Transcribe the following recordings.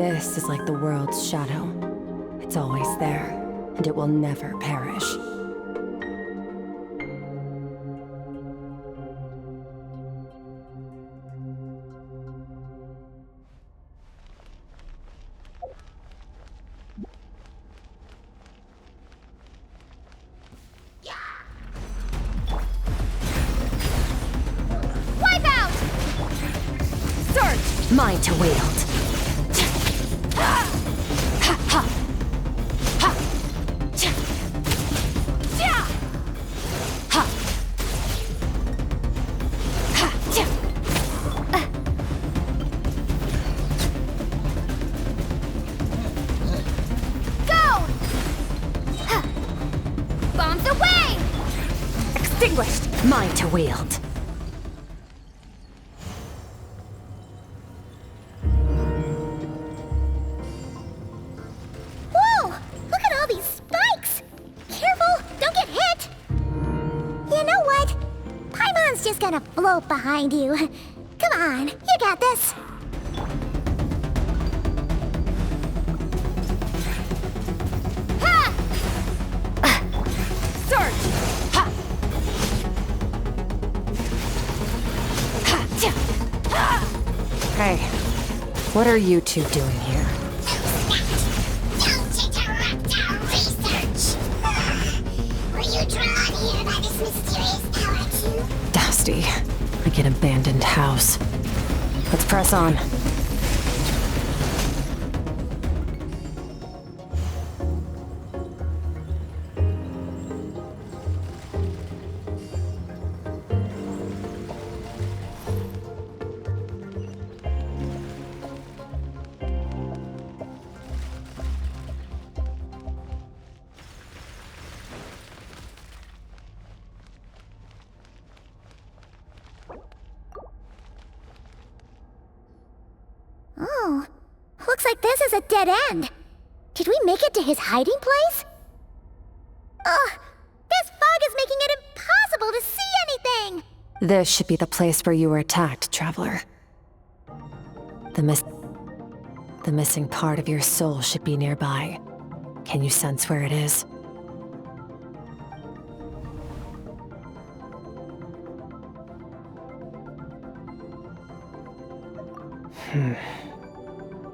This is like the world's shadow. It's always there, and it will never perish. Wipeout! Surge! Mine to wield. Bombs away! Extinguished! Mine to wield. Whoa! Look at all these spikes! Careful! Don't get hit! You know what? Paimon's just gonna float behind you. Come on, you got this. Ha! Surge! Ha! Hey, what are you two doing here? Don't interrupt our research! Were you drawn here by this mysterious power too? Dusty, like an abandoned house. Let's press on. Oh, looks like this is a dead end. Did we make it to his hiding place? Ugh, this fog is making it impossible to see anything! This should be the place where you were attacked, Traveler. The missing part of your soul should be nearby. Can you sense where it is?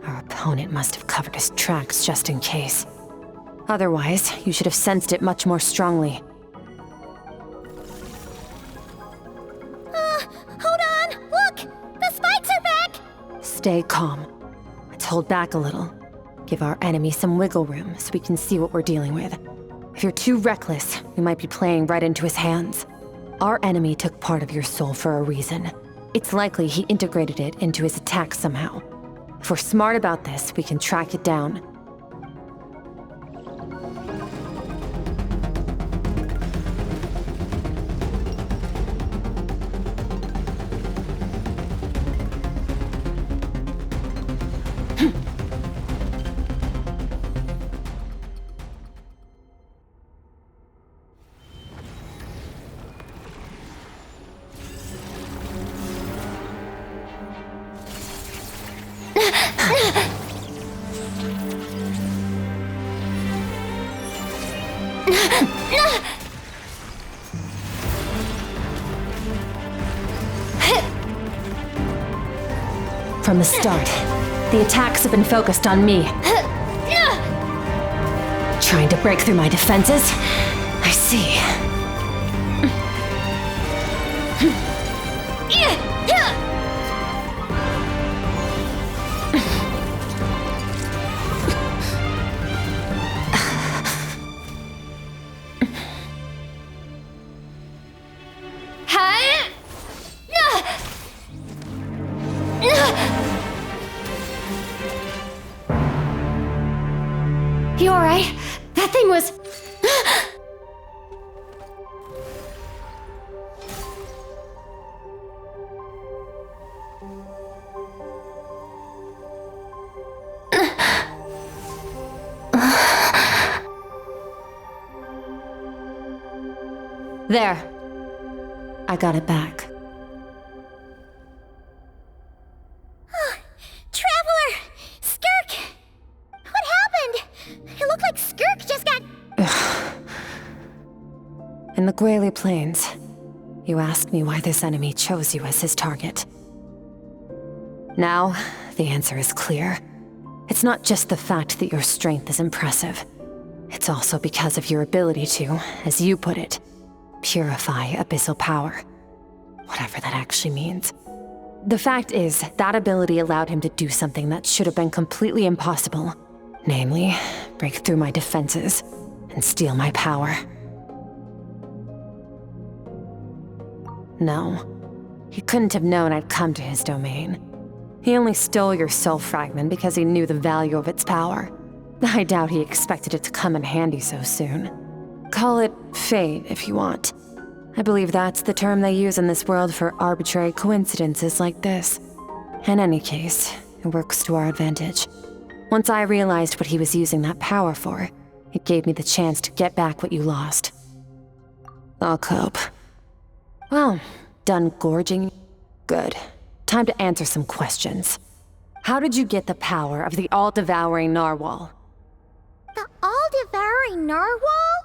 Our opponent must have covered his tracks just in case. Otherwise, you should have sensed it much more strongly. Hold on! Look! The spikes are back! Stay calm. Let's hold back a little. Give our enemy some wiggle room so we can see what we're dealing with. If you're too reckless, we might be playing right into his hands. Our enemy took part of your soul for a reason. It's likely he integrated it into his attack somehow. If we're smart about this, we can track it down. From the start, the attacks have been focused on me. Trying to break through my defenses? I see. You alright? That thing was... There. I got it back. Traveler! Skirk! in the Guili Plains. You asked me why this enemy chose you as his target. Now, the answer is clear. It's not just the fact that your strength is impressive. It's also because of your ability to, as you put it, purify abyssal power. Whatever that actually means. The fact is, that ability allowed him to do something that should have been completely impossible. Namely, break through my defenses and steal my power. No, he couldn't have known I'd come to his domain. He only stole your soul fragment because he knew the value of its power. I doubt he expected it to come in handy so soon. Call it fate if you want. I believe that's the term they use in this world for arbitrary coincidences like this. In any case, it works to our advantage. Once I realized what he was using that power for, it gave me the chance to get back what you lost. I'll cope. Well, done gorging? Good. Time to answer some questions. How did you get the power of the all-devouring narwhal? The all-devouring narwhal?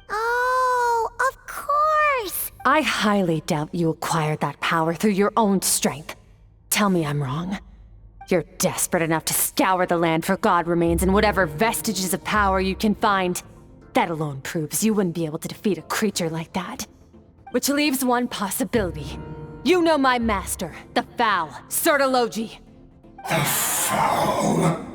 Oh, of course! I highly doubt you acquired that power through your own strength. Tell me I'm wrong. You're desperate enough to scour the land for god remains and whatever vestiges of power you can find. That alone proves you wouldn't be able to defeat a creature like that. Which leaves one possibility. You know my master, the Foul, Sertologi. The Foul?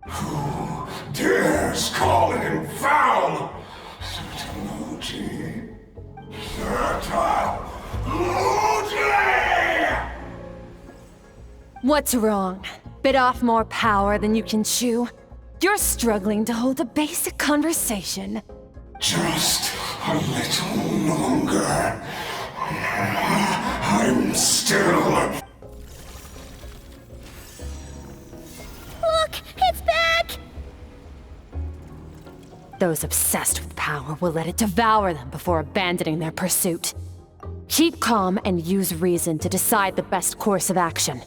Who dares call him foul? Sertologi. Sertologi! What's wrong? Bit off more power than you can chew? You're struggling to hold a basic conversation. Just a little longer. I'm still... Look, it's back! Those obsessed with power will let it devour them before abandoning their pursuit. Keep calm and use reason to decide the best course of action.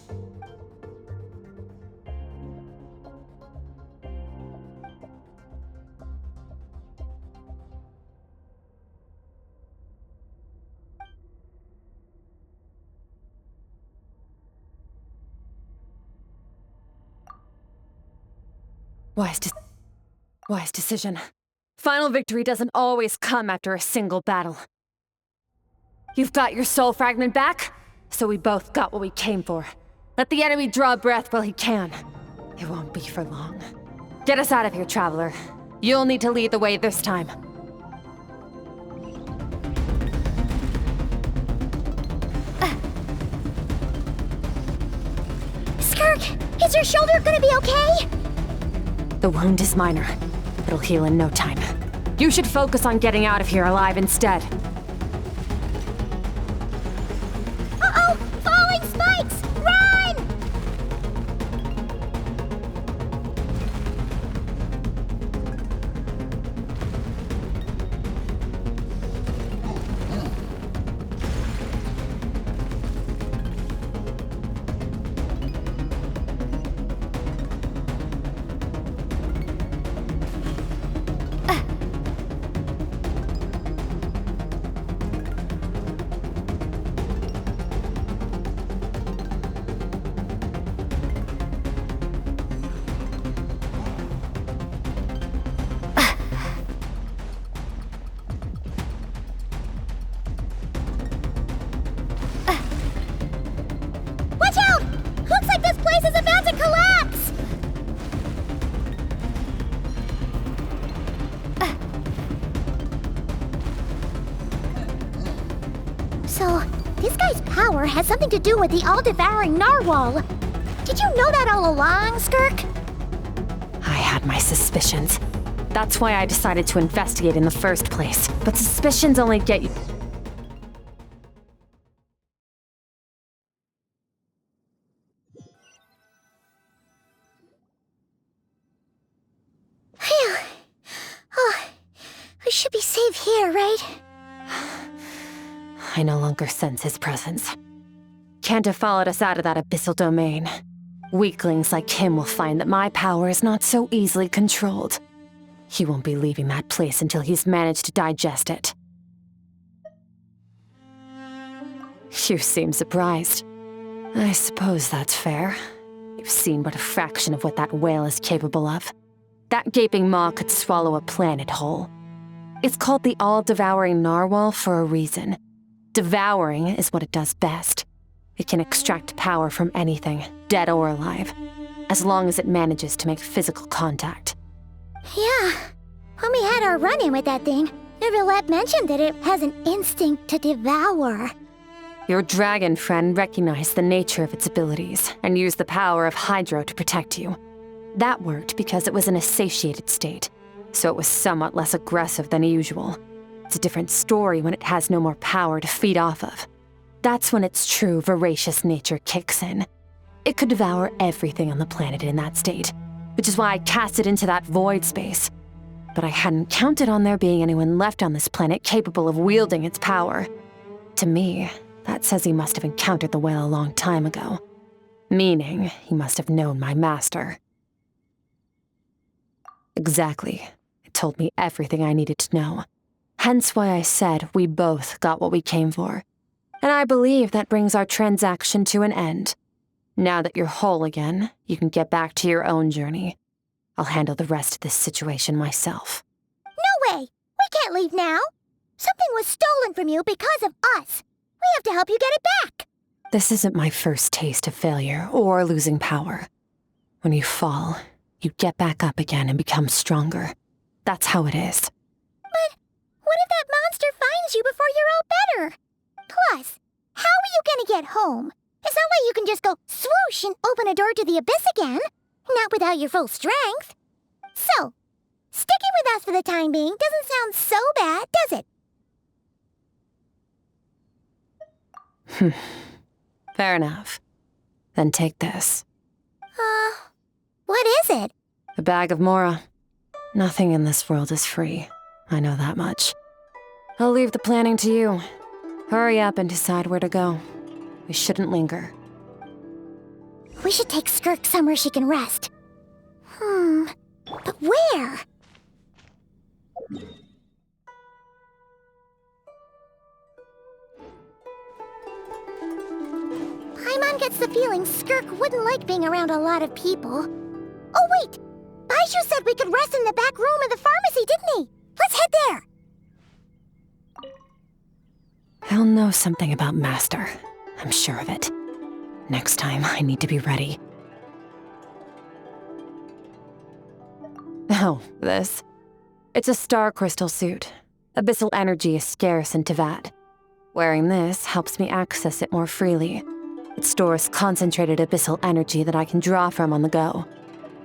Wise decision. Final victory doesn't always come after a single battle. You've got your soul fragment back, so we both got what we came for. Let the enemy draw breath while he can. It won't be for long. Get us out of here, traveler. You'll need to lead the way this time. Skirk, is your shoulder gonna be okay? The wound is minor. It'll heal in no time. You should focus on getting out of here alive instead. Uh-oh! Falling spikes! Run! Watch out! Looks like this place is about to collapse! So, this guy's power has something to do with the all-devouring narwhal. Did you know that all along, Skirk? I had my suspicions. That's why I decided to investigate in the first place. But suspicions only get you... Phew. Oh, we should be safe here, right? I no longer sense his presence. Can't have followed us out of that abyssal domain. Weaklings like him will find that my power is not so easily controlled. He won't be leaving that place until he's managed to digest it. You seem surprised. I suppose that's fair. You've seen but a fraction of what that whale is capable of. That gaping maw could swallow a planet whole. It's called the all-devouring narwhal for a reason. Devouring is what it does best. It can extract power from anything, dead or alive, as long as it manages to make physical contact. Yeah. When we had our run-in with that thing, Neverlet mentioned that it has an instinct to devour. Your dragon friend recognized the nature of its abilities and used the power of Hydro to protect you. That worked because it was in a satiated state, so it was somewhat less aggressive than usual. It's a different story when it has no more power to feed off of. That's when its true voracious nature kicks in. It could devour everything on the planet in that state, which is why I cast it into that void space. But I hadn't counted on there being anyone left on this planet capable of wielding its power. To me, that says he must have encountered the whale a long time ago. Meaning, he must have known my master. Exactly. It told me everything I needed to know. Hence why I said we both got what we came for. And I believe that brings our transaction to an end. Now that you're whole again, you can get back to your own journey. I'll handle the rest of this situation myself. No way! We can't leave now! Something was stolen from you because of us! We have to help you get it back! This isn't my first taste of failure or losing power. When you fall, you get back up again and become stronger. That's how it is. But what if that monster finds you before you're all better? Plus, how are you gonna get home? It's not like you can just go swoosh and open a door to the abyss again. Not without your full strength. So, sticking with us for the time being doesn't sound so bad, does it? Fair enough. Then take this. What is it? A bag of Mora. Nothing in this world is free. I know that much. I'll leave the planning to you. Hurry up and decide where to go. We shouldn't linger. We should take Skirk somewhere she can rest. But where? Paimon gets the feeling Skirk wouldn't like being around a lot of people. Oh wait! Baizhu said we could rest in the back room of the pharmacy, didn't he? Let's head there! He'll know something about Master. I'm sure of it. Next time, I need to be ready. Oh, this? It's a star crystal suit. Abyssal energy is scarce in Teyvat. Wearing this helps me access it more freely. It stores concentrated abyssal energy that I can draw from on the go.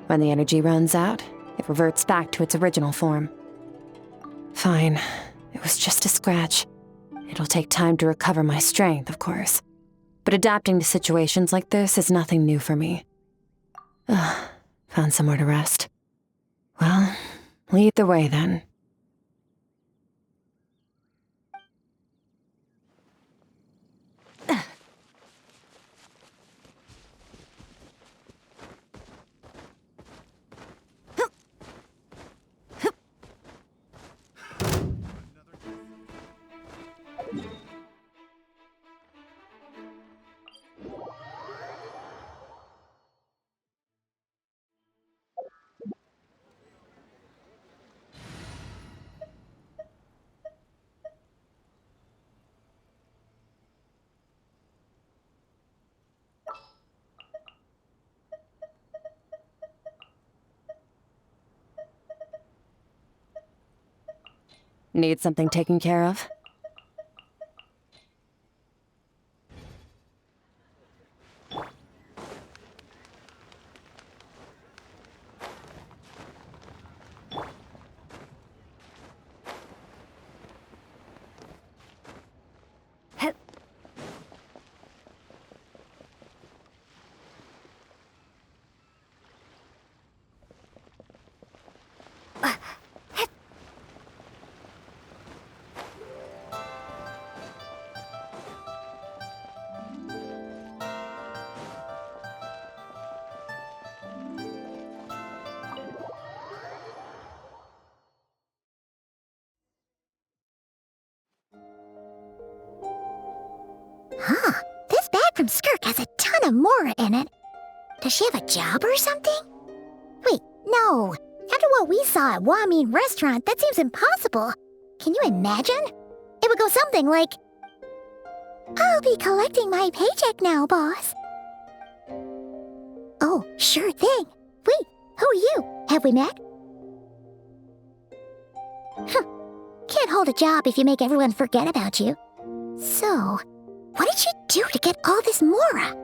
When the energy runs out, it reverts back to its original form. Fine. It was just a scratch. It'll take time to recover my strength, of course. But adapting to situations like this is nothing new for me. Found somewhere to rest. Well, lead the way then. Need something taken care of? got a Mora in it. Does she have a job or something? Wait, no. After what we saw at Wamin Restaurant, that seems impossible. Can you imagine? It would go something like, "I'll be collecting my paycheck now, boss." Oh, sure thing. Wait, who are you? Have we met? Can't hold a job if you make everyone forget about you. So, what did you do to get all this Mora?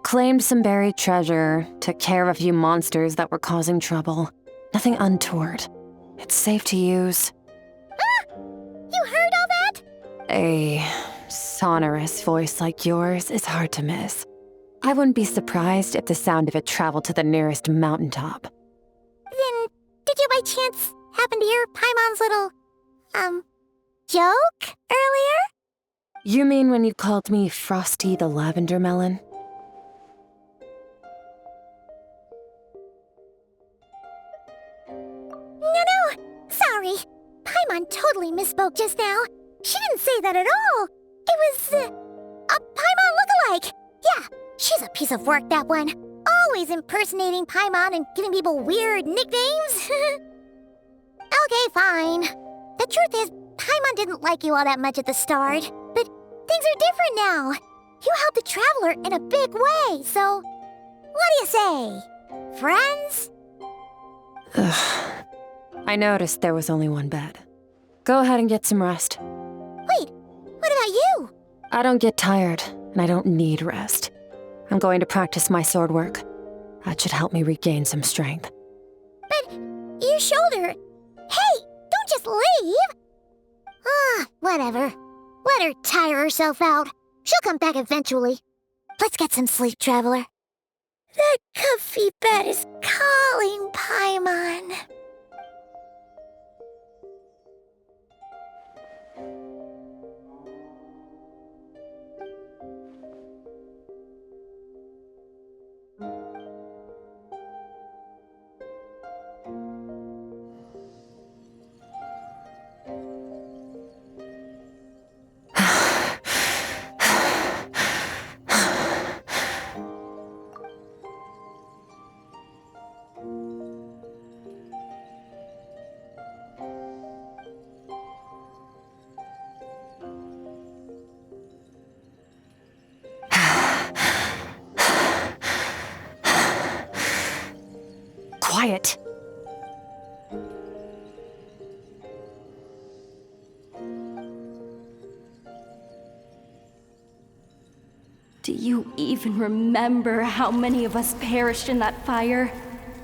Claimed some buried treasure, took care of a few monsters that were causing trouble. Nothing untoward. It's safe to use. You heard all that? A sonorous voice like yours is hard to miss. I wouldn't be surprised if the sound of it traveled to the nearest mountaintop. Then, did you by chance happen to hear Paimon's little, joke earlier? You mean when you called me Frosty the Lavender Melon? No, sorry. Paimon totally misspoke just now. She didn't say that at all. It was, a Paimon lookalike. Yeah, she's a piece of work, that one. Always impersonating Paimon and giving people weird nicknames. Okay, fine. The truth is, Paimon didn't like you all that much at the start, but things are different now. You helped the Traveler in a big way, so what do you say? Friends? Ugh. I noticed there was only one bed. Go ahead and get some rest. Wait, what about you? I don't get tired, and I don't need rest. I'm going to practice my sword work. That should help me regain some strength. But your shoulder... Hey, don't just leave! Whatever. Let her tire herself out. She'll come back eventually. Let's get some sleep, Traveler. That comfy bed is calling, Paimon. Quiet. Do you even remember how many of us perished in that fire?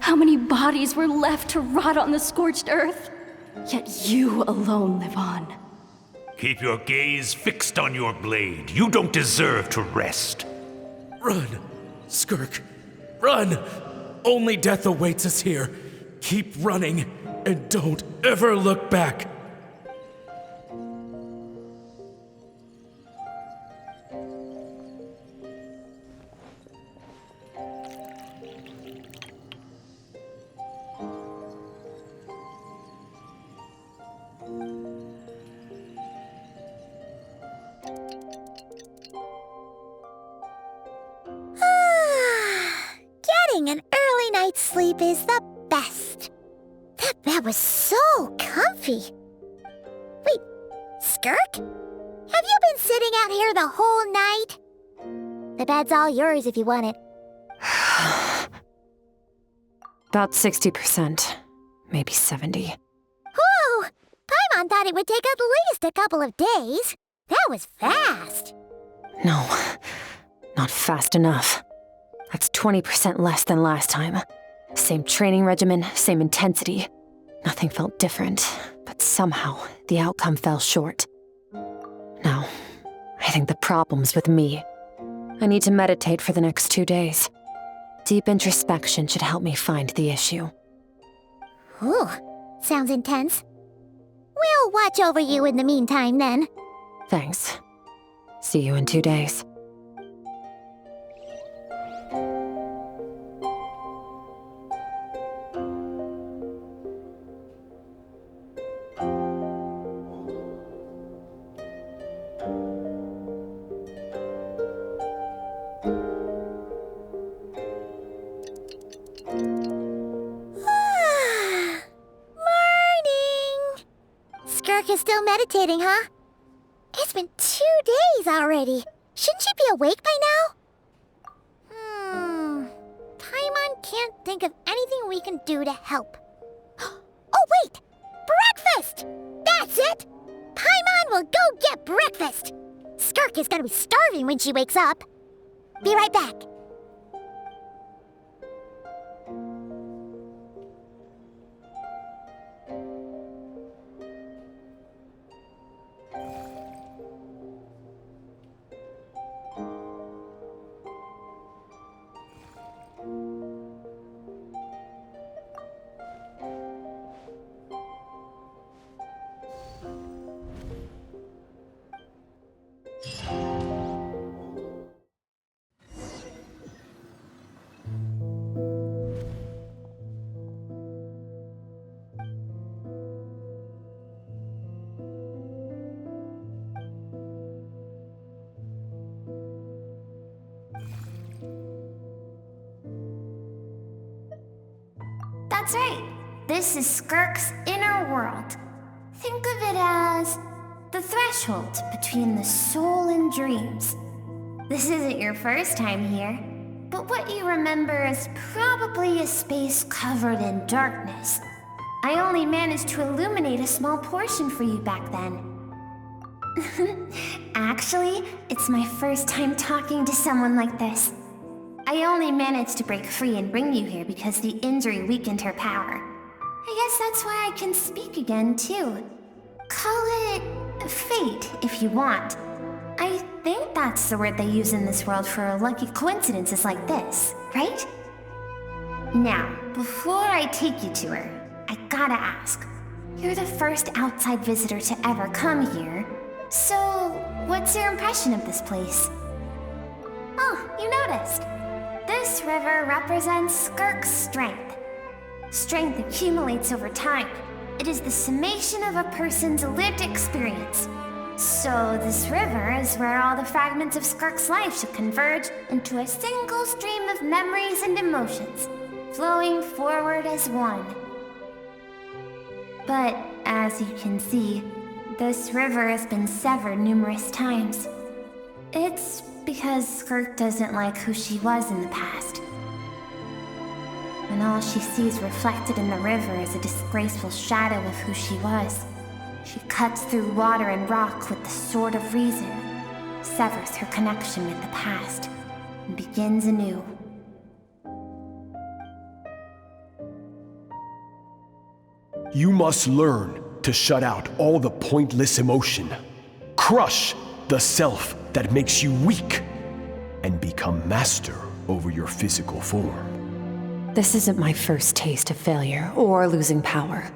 How many bodies were left to rot on the scorched earth? Yet you alone live on. Keep your gaze fixed on your blade. You don't deserve to rest. Run, Skirk. Run! Only death awaits us here. Keep running, and don't ever look back. Getting an early night's sleep is the best. That bed was so comfy. Wait, Skirk? Have you been sitting out here the whole night? The bed's all yours if you want it. About 60%, maybe 70. Whew! Paimon thought it would take at least a couple of days. That was fast. No, not fast enough. That's 20% less than last time. Same training regimen, same intensity. Nothing felt different, but somehow the outcome fell short. No, I think the problem's with me. I need to meditate for the next 2 days. Deep introspection should help me find the issue. Ooh, sounds intense. We'll watch over you in the meantime, then. Thanks. See you in 2 days. is still meditating, huh? It's been 2 days already. Shouldn't she be awake by now? Paimon can't think of anything we can do to help. Oh, wait! Breakfast! That's it! Paimon will go get breakfast! Skirk is gonna be starving when she wakes up. Be right back. That's right. This is Skirk's inner world. Think of it as the threshold between the soul and dreams. This isn't your first time here, but what you remember is probably a space covered in darkness. I only managed to illuminate a small portion for you back then. Actually, it's my first time talking to someone like this. I only managed to break free and bring you here because the injury weakened her power. I guess that's why I can speak again, too. Call it fate, if you want. I think that's the word they use in this world for lucky coincidences like this, right? Now, before I take you to her, I gotta ask. You're the first outside visitor to ever come here, so what's your impression of this place? Oh, you noticed. This river represents Skirk's strength. Strength accumulates over time. It is the summation of a person's lived experience. So this river is where all the fragments of Skirk's life should converge into a single stream of memories and emotions, flowing forward as one. But as you can see, this river has been severed numerous times. It's because Skirk doesn't like who she was in the past. And all she sees reflected in the river is a disgraceful shadow of who she was. She cuts through water and rock with the sword of reason, severs her connection with the past, and begins anew. You must learn to shut out all the pointless emotion. Crush the self that makes you weak, and become master over your physical form. This isn't my first taste of failure or losing power.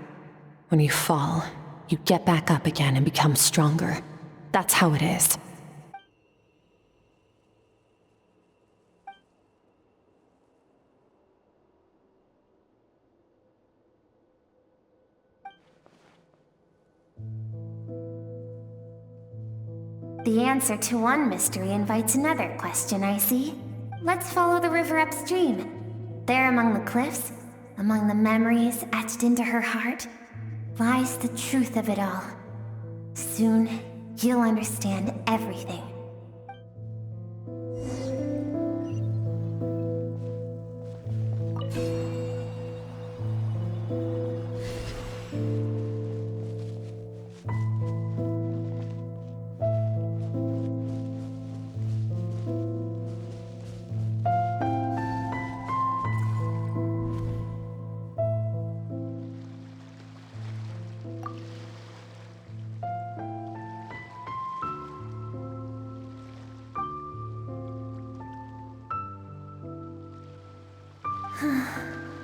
When you fall, you get back up again and become stronger. That's how it is. The answer to one mystery invites another question, I see. Let's follow the river upstream. There among the cliffs, among the memories etched into her heart, lies the truth of it all. Soon, you'll understand everything.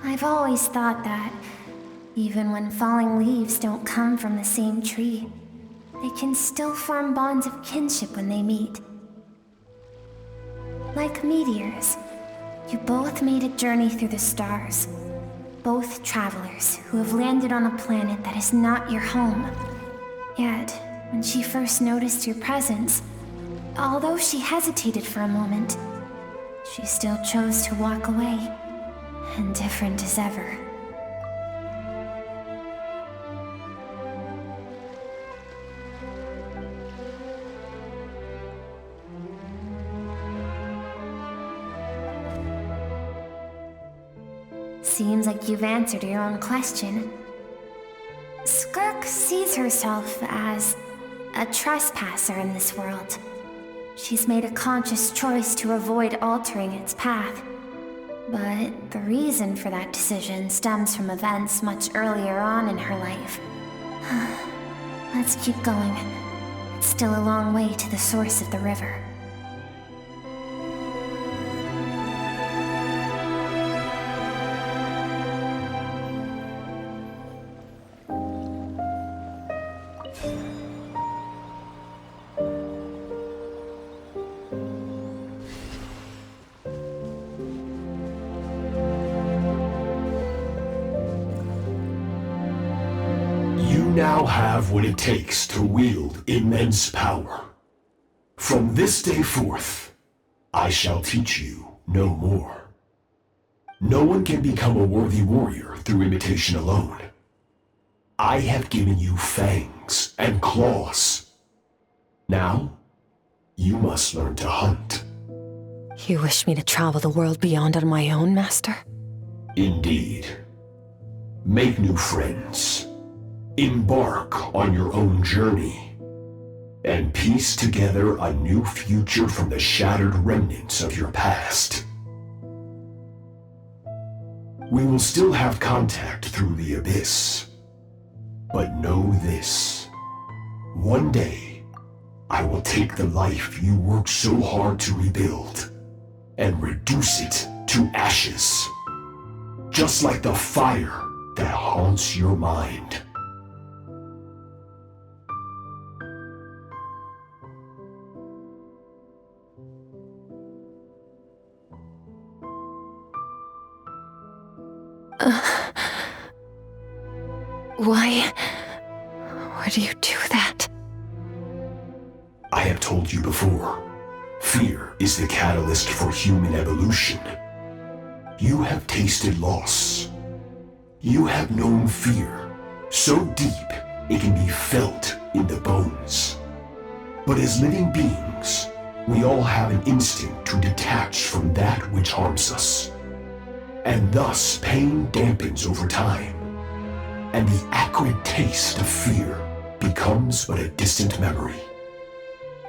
I've always thought that, even when falling leaves don't come from the same tree, they can still form bonds of kinship when they meet. Like meteors, you both made a journey through the stars. Both travelers who have landed on a planet that is not your home. Yet, when she first noticed your presence, although she hesitated for a moment, she still chose to walk away. Indifferent as ever. Seems like you've answered your own question. Skirk sees herself as a trespasser in this world. She's made a conscious choice to avoid altering its path. But the reason for that decision stems from events much earlier on in her life. Let's keep going. It's still a long way to the source of the river. You now have what it takes to wield immense power. From this day forth, I shall teach you no more. No one can become a worthy warrior through imitation alone. I have given you fangs and claws. Now, you must learn to hunt. You wish me to travel the world beyond on my own, Master? Indeed. Make new friends. Embark on your own journey. And piece together a new future from the shattered remnants of your past. We will still have contact through the abyss. But know this. One day, I will take the life you worked so hard to rebuild and reduce it to ashes. Just like the fire that haunts your mind. Why do you do that? I have told you before, fear is the catalyst for human evolution. You have tasted loss. You have known fear, so deep it can be felt in the bones. But as living beings, we all have an instinct to detach from that which harms us. And thus pain dampens over time, and the acrid taste of fear becomes but a distant memory.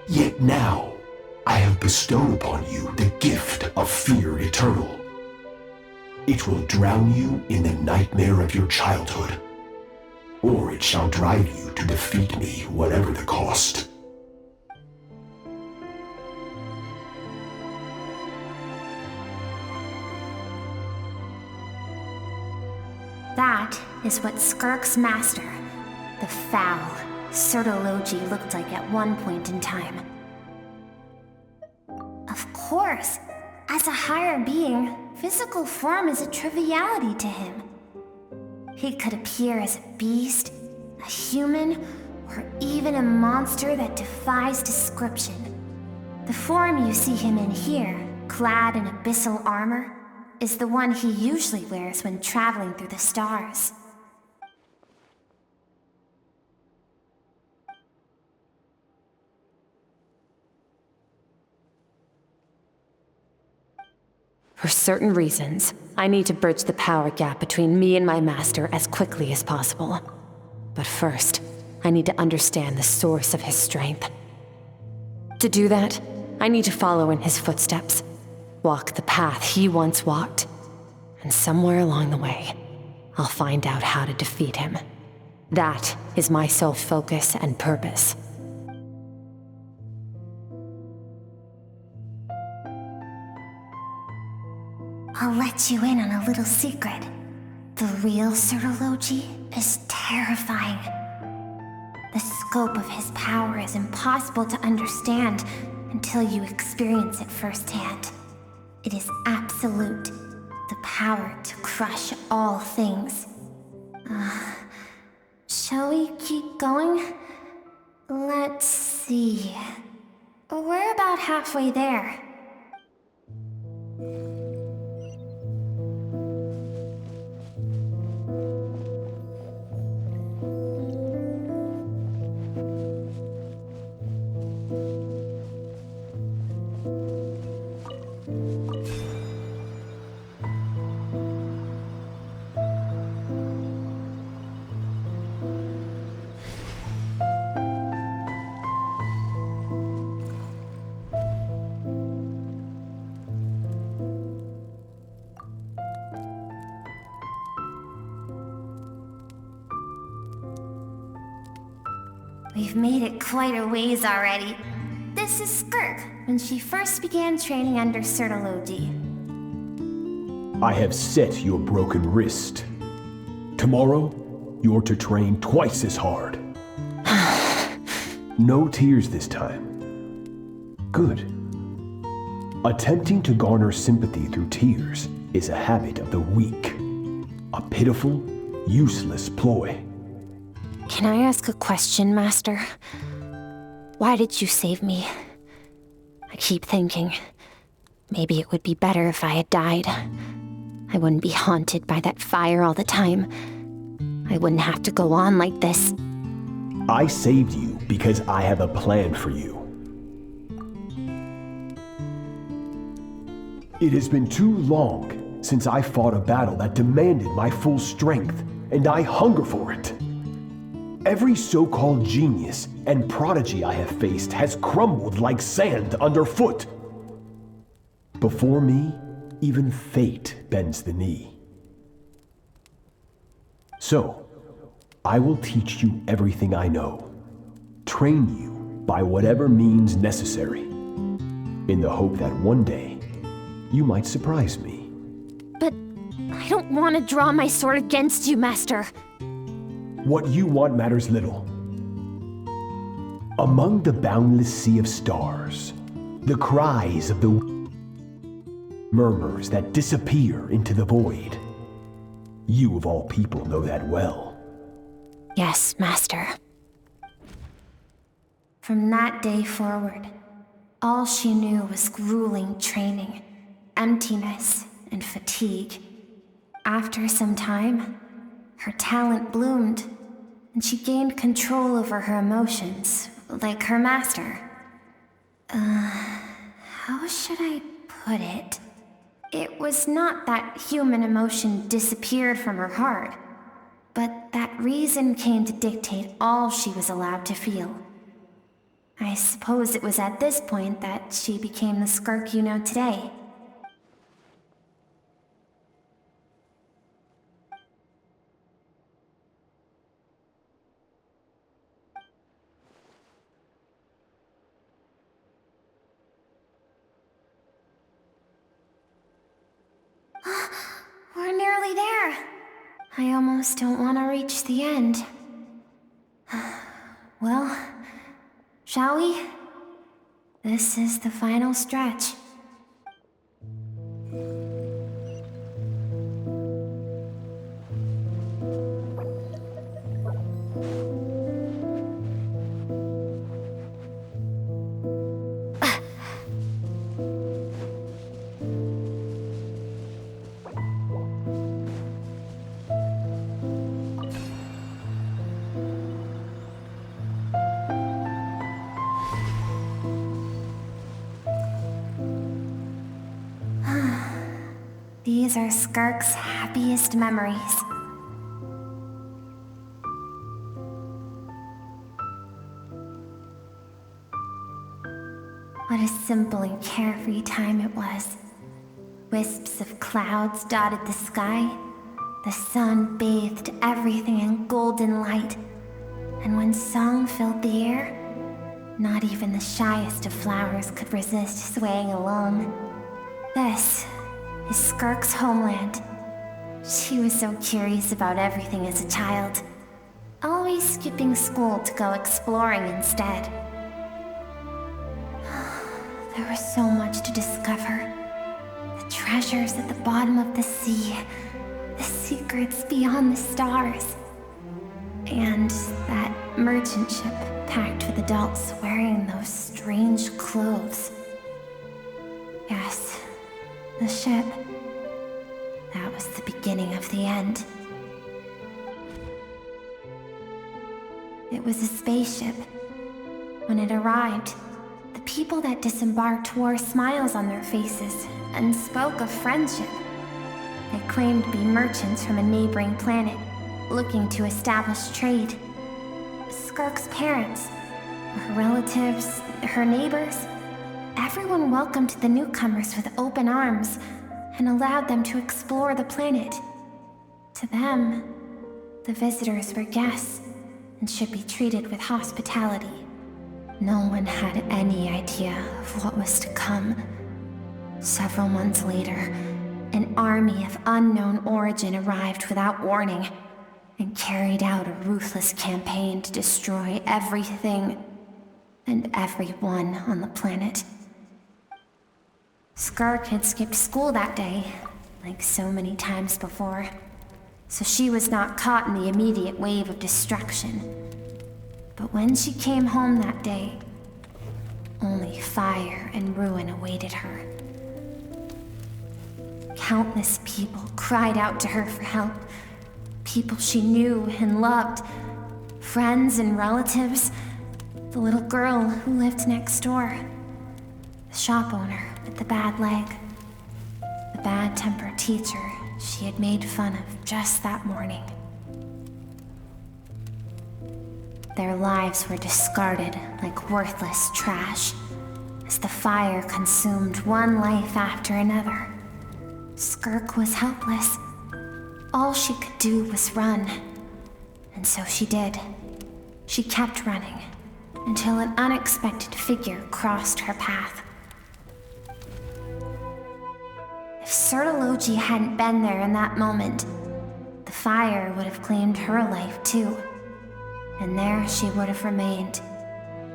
Yet now, I have bestowed upon you the gift of fear eternal. It will drown you in the nightmare of your childhood, or it shall drive you to defeat me, whatever the cost. That is what Skirk's master, the foul Sertologi, looked like at one point in time. Of course, as a higher being, physical form is a triviality to him. He could appear as a beast, a human, or even a monster that defies description. The form you see him in here, clad in abyssal armor, is the one he usually wears when traveling through the stars. For certain reasons, I need to bridge the power gap between me and my master as quickly as possible. But first, I need to understand the source of his strength. To do that, I need to follow in his footsteps, walk the path he once walked, and somewhere along the way, I'll find out how to defeat him. That is my sole focus and purpose. I'll let you in on a little secret. The real Sertologi is terrifying. The scope of his power is impossible to understand until you experience it firsthand. It is absolute, the power to crush all things. Shall we keep going? Let's see. We're about halfway there. We've made it quite a ways already. This is Skirk, when she first began training under Sertology. I have set your broken wrist. Tomorrow, you're to train twice as hard. No tears this time. Good. Attempting to garner sympathy through tears is a habit of the weak. A pitiful, useless ploy. Can I ask a question, Master? Why did you save me? I keep thinking, maybe it would be better if I had died. I wouldn't be haunted by that fire all the time. I wouldn't have to go on like this. I saved you because I have a plan for you. It has been too long since I fought a battle that demanded my full strength, and I hunger for it. Every so-called genius and prodigy I have faced has crumbled like sand underfoot. Before me, even fate bends the knee. So, I will teach you everything I know, train you by whatever means necessary, in the hope that one day, you might surprise me. But I don't want to draw my sword against you, Master. What you want matters little. Among the boundless sea of stars, the cries of the murmurs that disappear into the void. You of all people know that well. Yes, Master. From that day forward, all she knew was grueling training, emptiness, and fatigue. After some time, her talent bloomed, and she gained control over her emotions, like her master. How should I put it? It was not that human emotion disappeared from her heart, but that reason came to dictate all she was allowed to feel. I suppose it was at this point that she became the Skirk you know today. We're nearly there. I almost don't want to reach the end. Well, shall we? This is the final stretch. These are Skirk's happiest memories. What a simple and carefree time it was. Wisps of clouds dotted the sky. The sun bathed everything in golden light. And when song filled the air, not even the shyest of flowers could resist swaying along. This is Skirk's homeland. She was so curious about everything as a child, always skipping school to go exploring instead. There was so much to discover. The treasures at the bottom of the sea, the secrets beyond the stars, and that merchant ship packed with adults wearing those strange clothes. Yes, the ship. That was the beginning of the end. It was a spaceship. When it arrived, the people that disembarked wore smiles on their faces and spoke of friendship. They claimed to be merchants from a neighboring planet, looking to establish trade. Skirk's parents, her relatives, her neighbors, everyone welcomed the newcomers with open arms and allowed them to explore the planet. To them, the visitors were guests, and should be treated with hospitality. No one had any idea of what was to come. Several months later, an army of unknown origin arrived without warning and carried out a ruthless campaign to destroy everything and everyone on the planet. Skirk had skipped school that day, like so many times before, so she was not caught in the immediate wave of destruction. But when she came home that day, only fire and ruin awaited her. Countless people cried out to her for help. People she knew and loved, friends and relatives, the little girl who lived next door, the shop owner with the bad leg, the bad-tempered teacher she had made fun of just that morning. Their lives were discarded like worthless trash as the fire consumed one life after another. Skirk was helpless. All she could do was run. And so she did. She kept running until an unexpected figure crossed her path. If Sertology hadn't been there in that moment, the fire would have claimed her life too. And there she would have remained,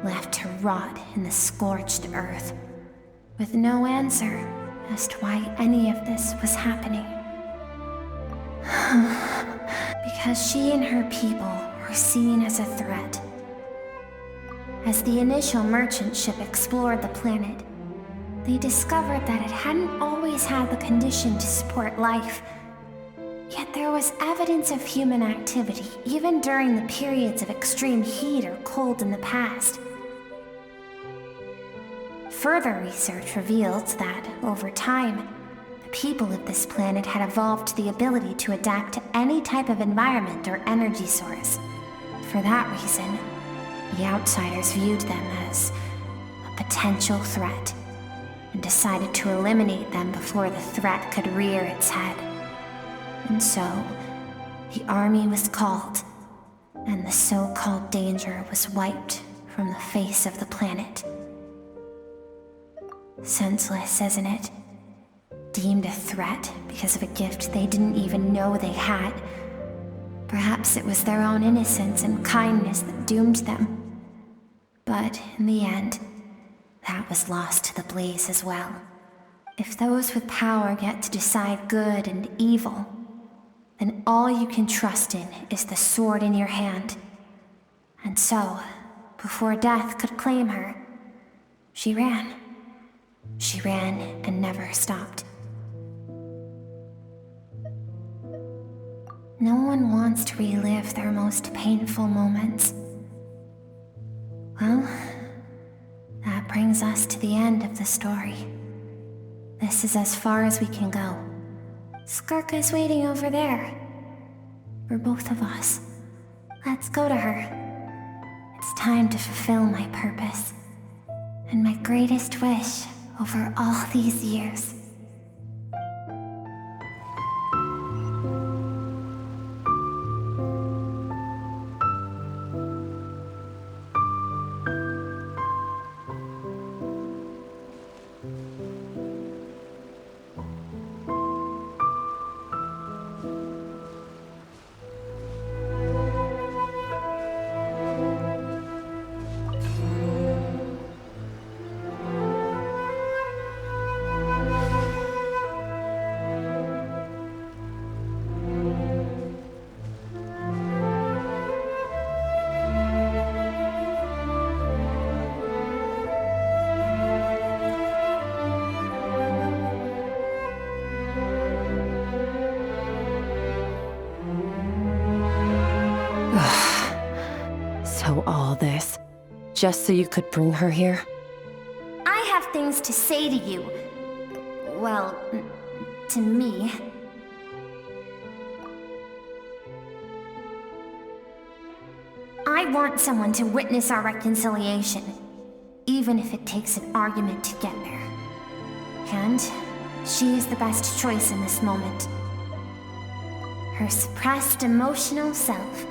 left to rot in the scorched earth, with no answer as to why any of this was happening. Because she and her people were seen as a threat. As the initial merchant ship explored the planet, they discovered that it hadn't always had the condition to support life. Yet there was evidence of human activity, even during the periods of extreme heat or cold in the past. Further research revealed that, over time, the people of this planet had evolved the ability to adapt to any type of environment or energy source. For that reason, the outsiders viewed them as a potential threat and decided to eliminate them before the threat could rear its head. And so, the army was called, and the so-called danger was wiped from the face of the planet. Senseless, isn't it? Deemed a threat because of a gift they didn't even know they had. Perhaps it was their own innocence and kindness that doomed them. But in the end, that was lost to the blaze as well. If those with power get to decide good and evil, then all you can trust in is the sword in your hand. And so, before death could claim her, she ran. She ran and never stopped. No one wants to relive their most painful moments. Well, that brings us to the end of the story. This is as far as we can go. Skirk is waiting over there. For both of us. Let's go to her. It's time to fulfill my purpose. And my greatest wish over all these years. So all this, just so you could bring her here? I have things to say to you. Well, to me. I want someone to witness our reconciliation, even if it takes an argument to get there. And she is the best choice in this moment. Her suppressed emotional self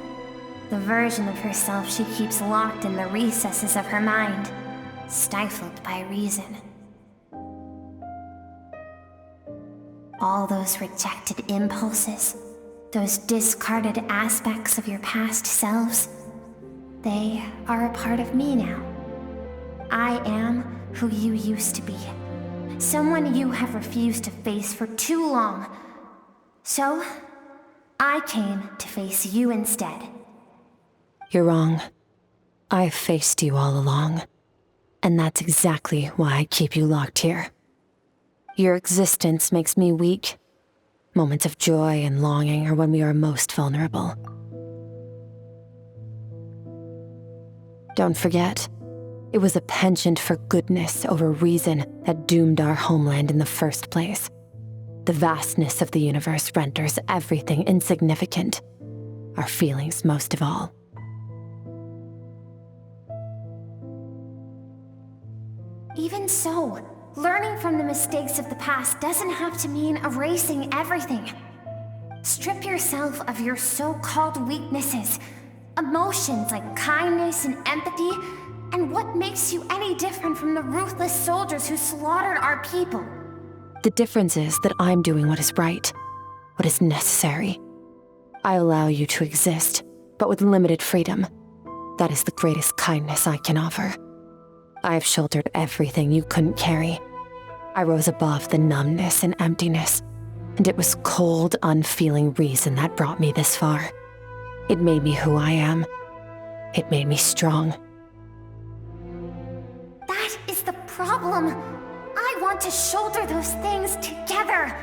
The version of herself she keeps locked in the recesses of her mind, stifled by reason. All those rejected impulses, those discarded aspects of your past selves, they are a part of me now. I am who you used to be. Someone you have refused to face for too long. So, I came to face you instead. You're wrong. I've faced you all along. And that's exactly why I keep you locked here. Your existence makes me weak. Moments of joy and longing are when we are most vulnerable. Don't forget, it was a penchant for goodness over reason that doomed our homeland in the first place. The vastness of the universe renders everything insignificant, our feelings most of all. Even so, learning from the mistakes of the past doesn't have to mean erasing everything. Strip yourself of your so-called weaknesses, emotions like kindness and empathy, and what makes you any different from the ruthless soldiers who slaughtered our people? The difference is that I'm doing what is right, what is necessary. I allow you to exist, but with limited freedom. That is the greatest kindness I can offer. I've shouldered everything you couldn't carry. I rose above the numbness and emptiness, and it was cold, unfeeling reason that brought me this far. It made me who I am. It made me strong. That is the problem. I want to shoulder those things together.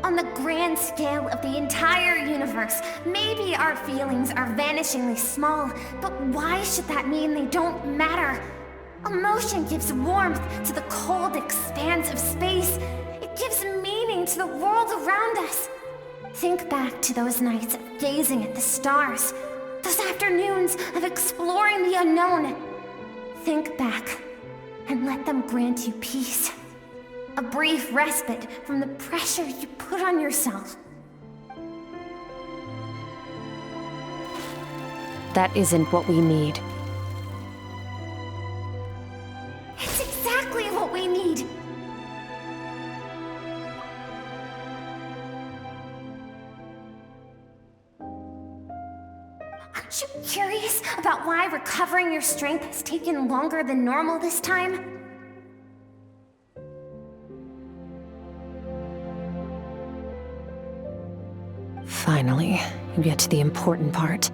On the grand scale of the entire universe, maybe our feelings are vanishingly small, but why should that mean they don't matter? Emotion gives warmth to the cold expanse of space. It gives meaning to the world around us. Think back to those nights of gazing at the stars, those afternoons of exploring the unknown. Think back and let them grant you peace. A brief respite from the pressure you put on yourself. That isn't what we need. It's exactly what we need. Aren't you curious about why recovering your strength has taken longer than normal this time? Finally, you get to the important part.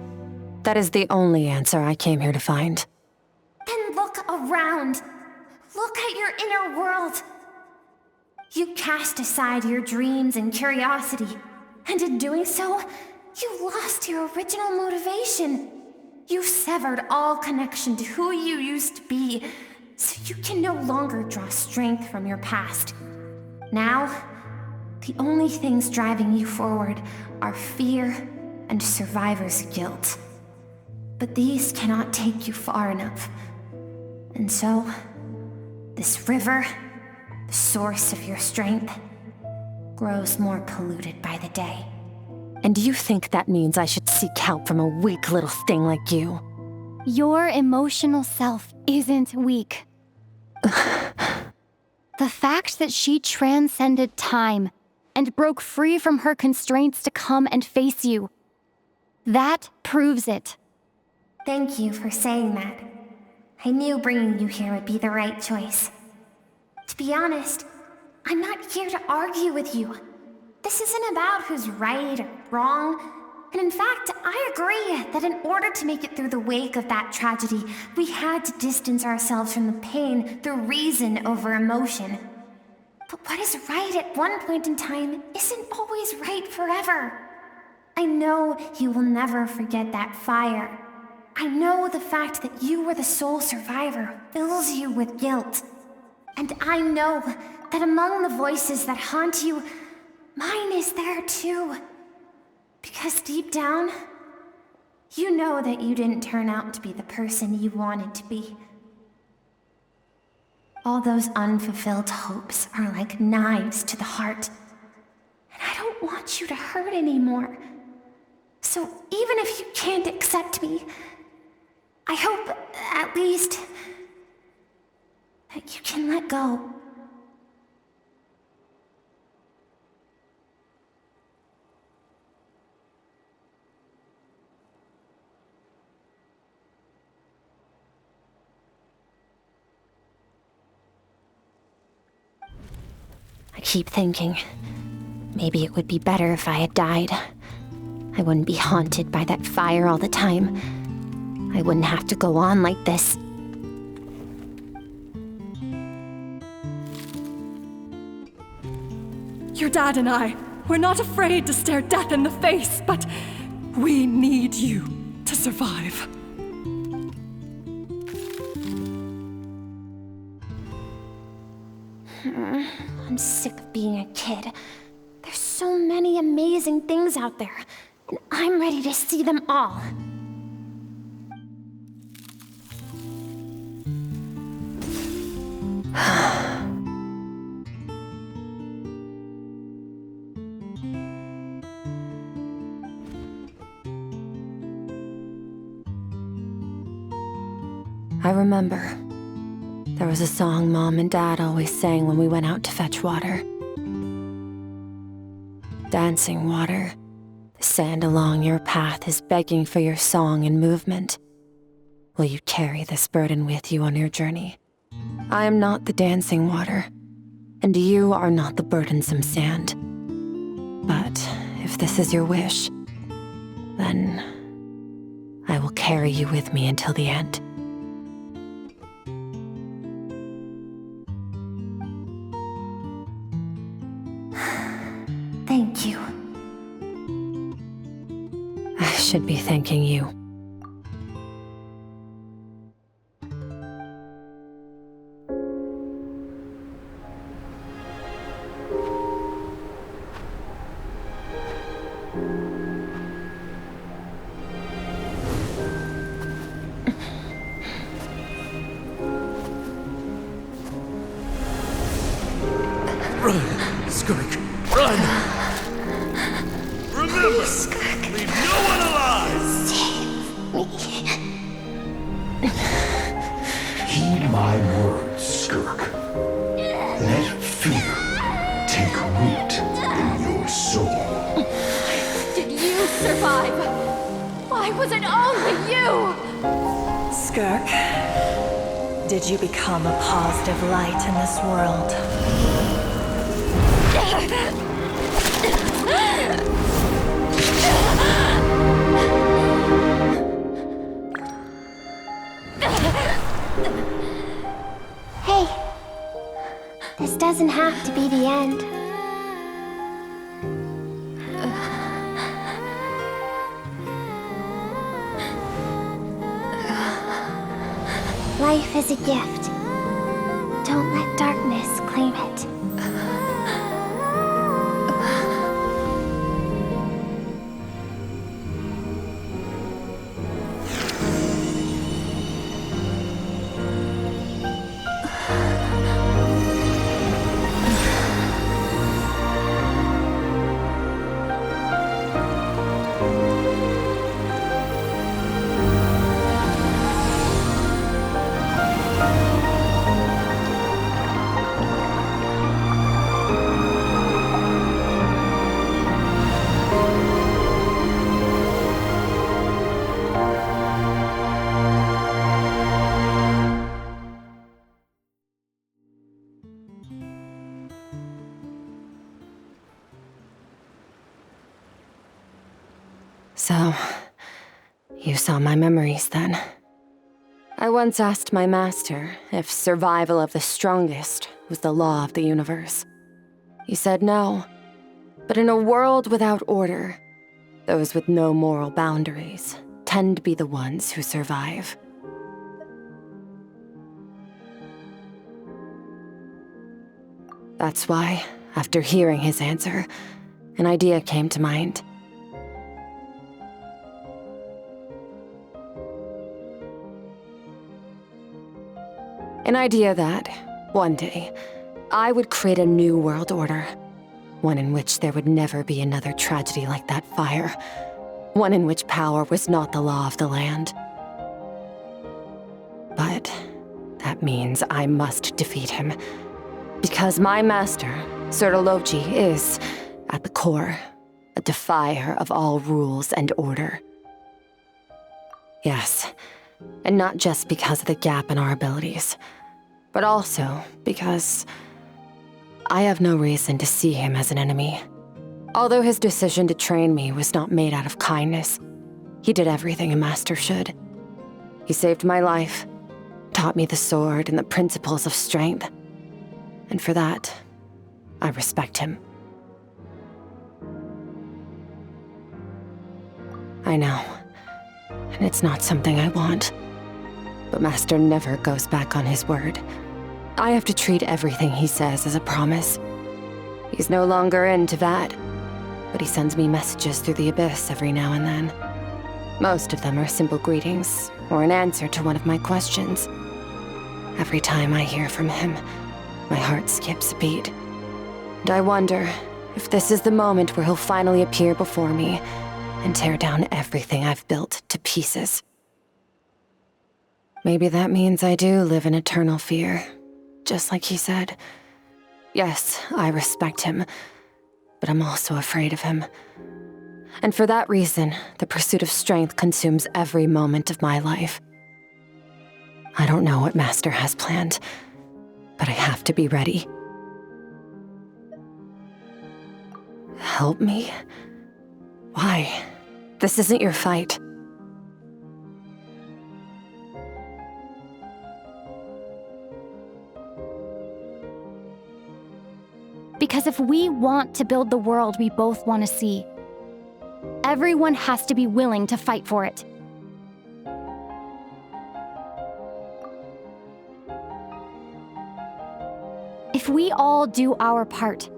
That is the only answer I came here to find. Then look around. Look at your inner world. You cast aside your dreams and curiosity, and in doing so, you lost your original motivation. You severed all connection to who you used to be, so you can no longer draw strength from your past. Now, the only things driving you forward are fear and survivor's guilt. But these cannot take you far enough. And so, this river, the source of your strength, grows more polluted by the day. And you think that means I should seek help from a weak little thing like you? Your emotional self isn't weak. The fact that she transcended time and broke free from her constraints to come and face you, that proves it. Thank you for saying that. I knew bringing you here would be the right choice. To be honest, I'm not here to argue with you. This isn't about who's right or wrong. And in fact, I agree that in order to make it through the wake of that tragedy, we had to distance ourselves from the pain through reason over emotion. But what is right at one point in time isn't always right forever. I know you will never forget that fire. I know the fact that you were the sole survivor fills you with guilt. And I know that among the voices that haunt you, mine is there too. Because deep down, you know that you didn't turn out to be the person you wanted to be. All those unfulfilled hopes are like knives to the heart. And I don't want you to hurt anymore. So even if you can't accept me, I hope, at least, that you can let go. I keep thinking, maybe it would be better if I had died. I wouldn't be haunted by that fire all the time. I wouldn't have to go on like this. Your dad and I, we're not afraid to stare death in the face, but we need you to survive. I'm sick of being a kid. There's so many amazing things out there, and I'm ready to see them all. I remember. There was a song Mom and Dad always sang when we went out to fetch water. Dancing water. The sand along your path is begging for your song and movement. Will you carry this burden with you on your journey? I am not the dancing water, and you are not the burdensome sand. But if this is your wish, then I will carry you with me until the end. Thank you. I should be thanking you. Run, Skirk, run! Remember, leave no one alive! Heed my words, Skirk. Let fear take root in your soul. Did you survive? Why was it only you? Skirk, did you become a positive light in this world? Hey, this doesn't have to be the end. Life is a gift. Don't let darkness claim it. So, you saw my memories then. I once asked my master if survival of the strongest was the law of the universe. He said no, but in a world without order, those with no moral boundaries tend to be the ones who survive. That's why, after hearing his answer, an idea came to mind. An idea that, one day, I would create a new world order. One in which there would never be another tragedy like that fire. one in which power was not the law of the land. But that means I must defeat him, because my master, Sertologi, is, at the core, a defier of all rules and order. Yes, and not just because of the gap in our abilities, but also because I have no reason to see him as an enemy. Although his decision to train me was not made out of kindness, he did everything a master should. He saved my life, taught me the sword and the principles of strength, and for that, I respect him. I know, and it's not something I want, but Master never goes back on his word. I have to treat everything he says as a promise. He's no longer into that, but he sends me messages through the abyss every now and then. Most of them are simple greetings, or an answer to one of my questions. Every time I hear from him, my heart skips a beat. And I wonder if this is the moment where he'll finally appear before me and tear down everything I've built to pieces. Maybe that means I do live in eternal fear, just like he said. Yes, I respect him, but I'm also afraid of him. And for that reason, the pursuit of strength consumes every moment of my life. I don't know what Master has planned, but I have to be ready. Help me? Why? This isn't your fight. Because if we want to build the world we both want to see, everyone has to be willing to fight for it. If we all do our part,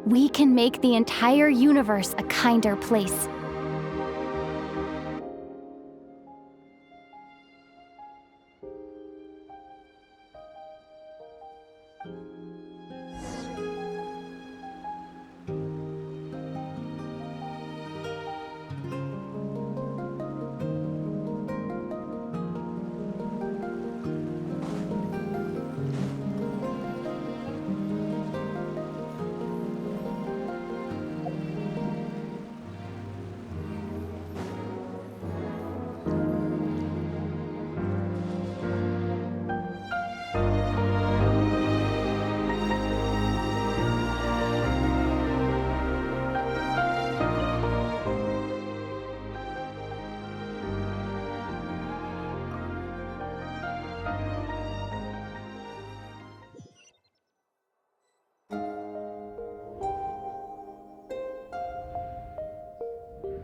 we can make the entire universe a kinder place.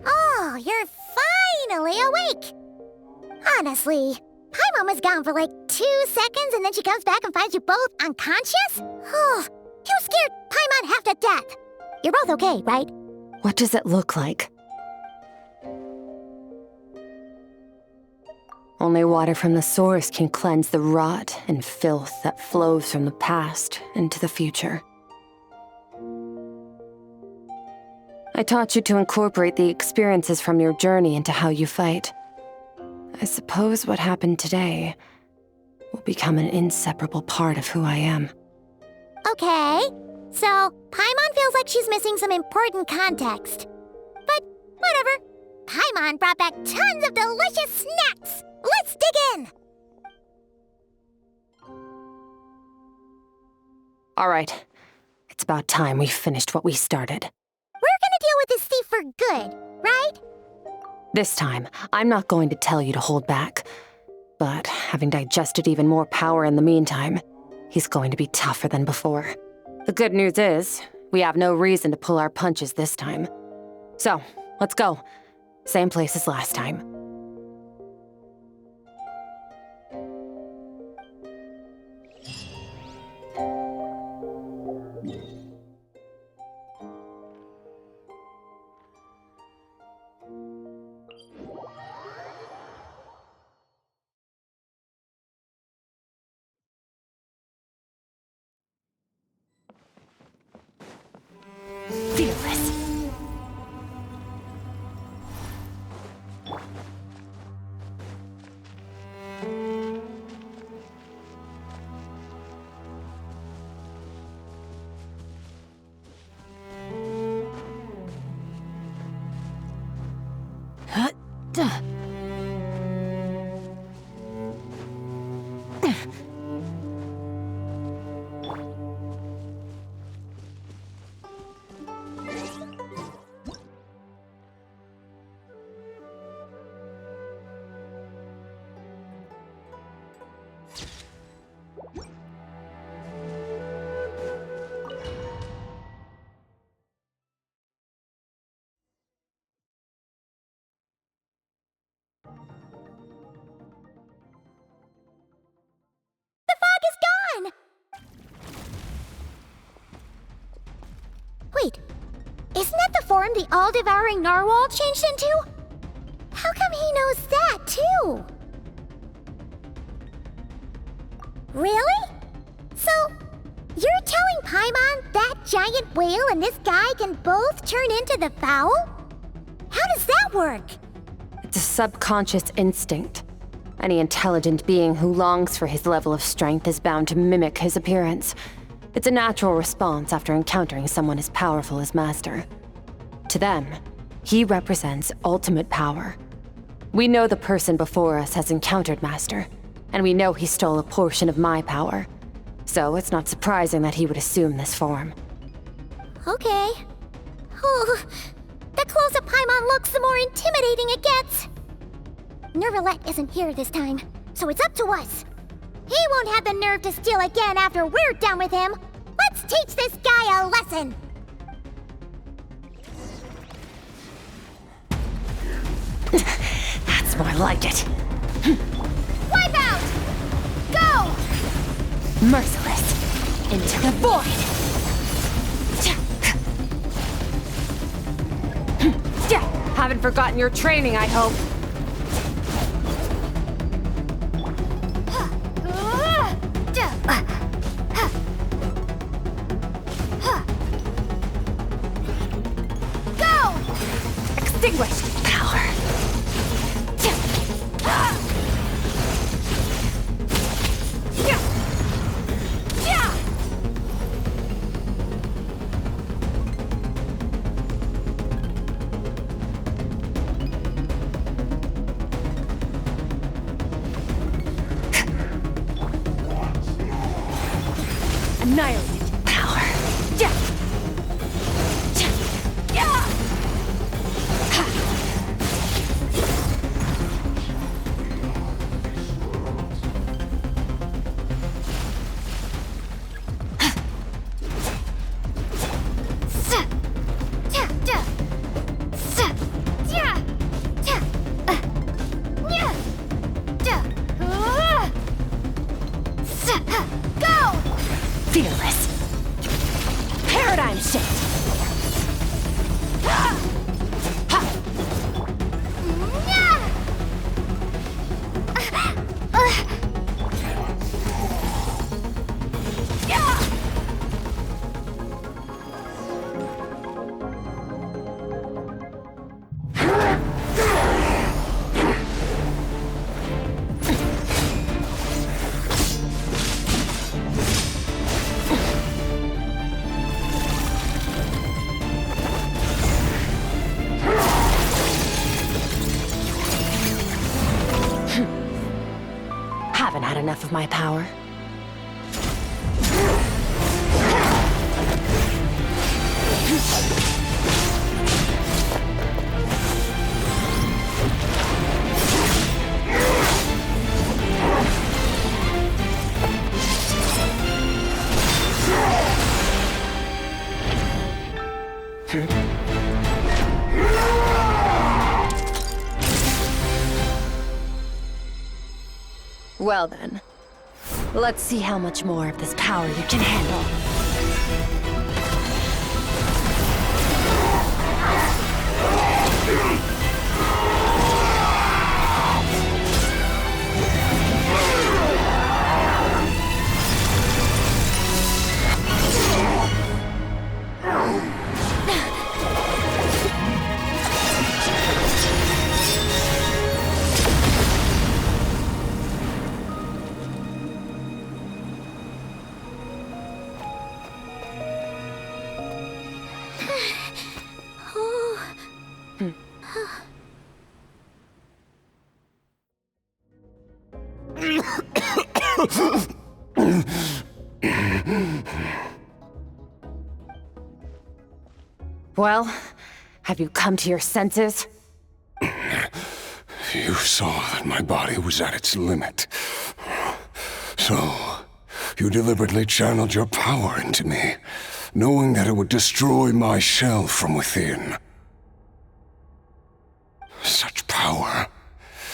Oh, you're finally awake! Honestly, Paimon was gone for like 2 seconds and then she comes back and finds you both unconscious? Oh, you scared Paimon half to death! You're both okay, right? What does it look like? Only water from the source can cleanse the rot and filth that flows from the past into the future. I taught you to incorporate the experiences from your journey into how you fight. I suppose what happened today will become an inseparable part of who I am. Okay, so Paimon feels like she's missing some important context. But whatever. Paimon brought back tons of delicious snacks! Let's dig in! All right, it's about time we finished what we started. We're gonna deal with this thief for good, right? This time, I'm not going to tell you to hold back. But having digested even more power in the meantime, he's going to be tougher than before. The good news is, we have no reason to pull our punches this time. So, let's go. Same place as last time. Fearless. The fog is gone! Wait, isn't that the form the all-devouring narwhal changed into? How come he knows that, too? Really? So, you're telling Paimon that giant whale and this guy can both turn into the fowl? How does that work? It's a subconscious instinct. Any intelligent being who longs for his level of strength is bound to mimic his appearance. It's a natural response after encountering someone as powerful as Master. To them, he represents ultimate power. We know the person before us has encountered Master, and we know he stole a portion of my power. So it's not surprising that he would assume this form. Okay. Oh, the closer Paimon looks, the more intimidating it gets. Nervalette isn't here this time, so it's up to us. He won't have the nerve to steal again after we're done with him. Let's teach this guy a lesson. That's more like it. Wipe out! Go! Merciless. Into the void! Haven't forgotten your training, I hope. Go! Extinguished power. Annihilated power. Fearless. Paradigm shift. Haven't had enough of my power. Well then, let's see how much more of this power you can handle. Well, have you come to your senses? You saw that my body was at its limit. So, you deliberately channeled your power into me, knowing that it would destroy my shell from within. Such power,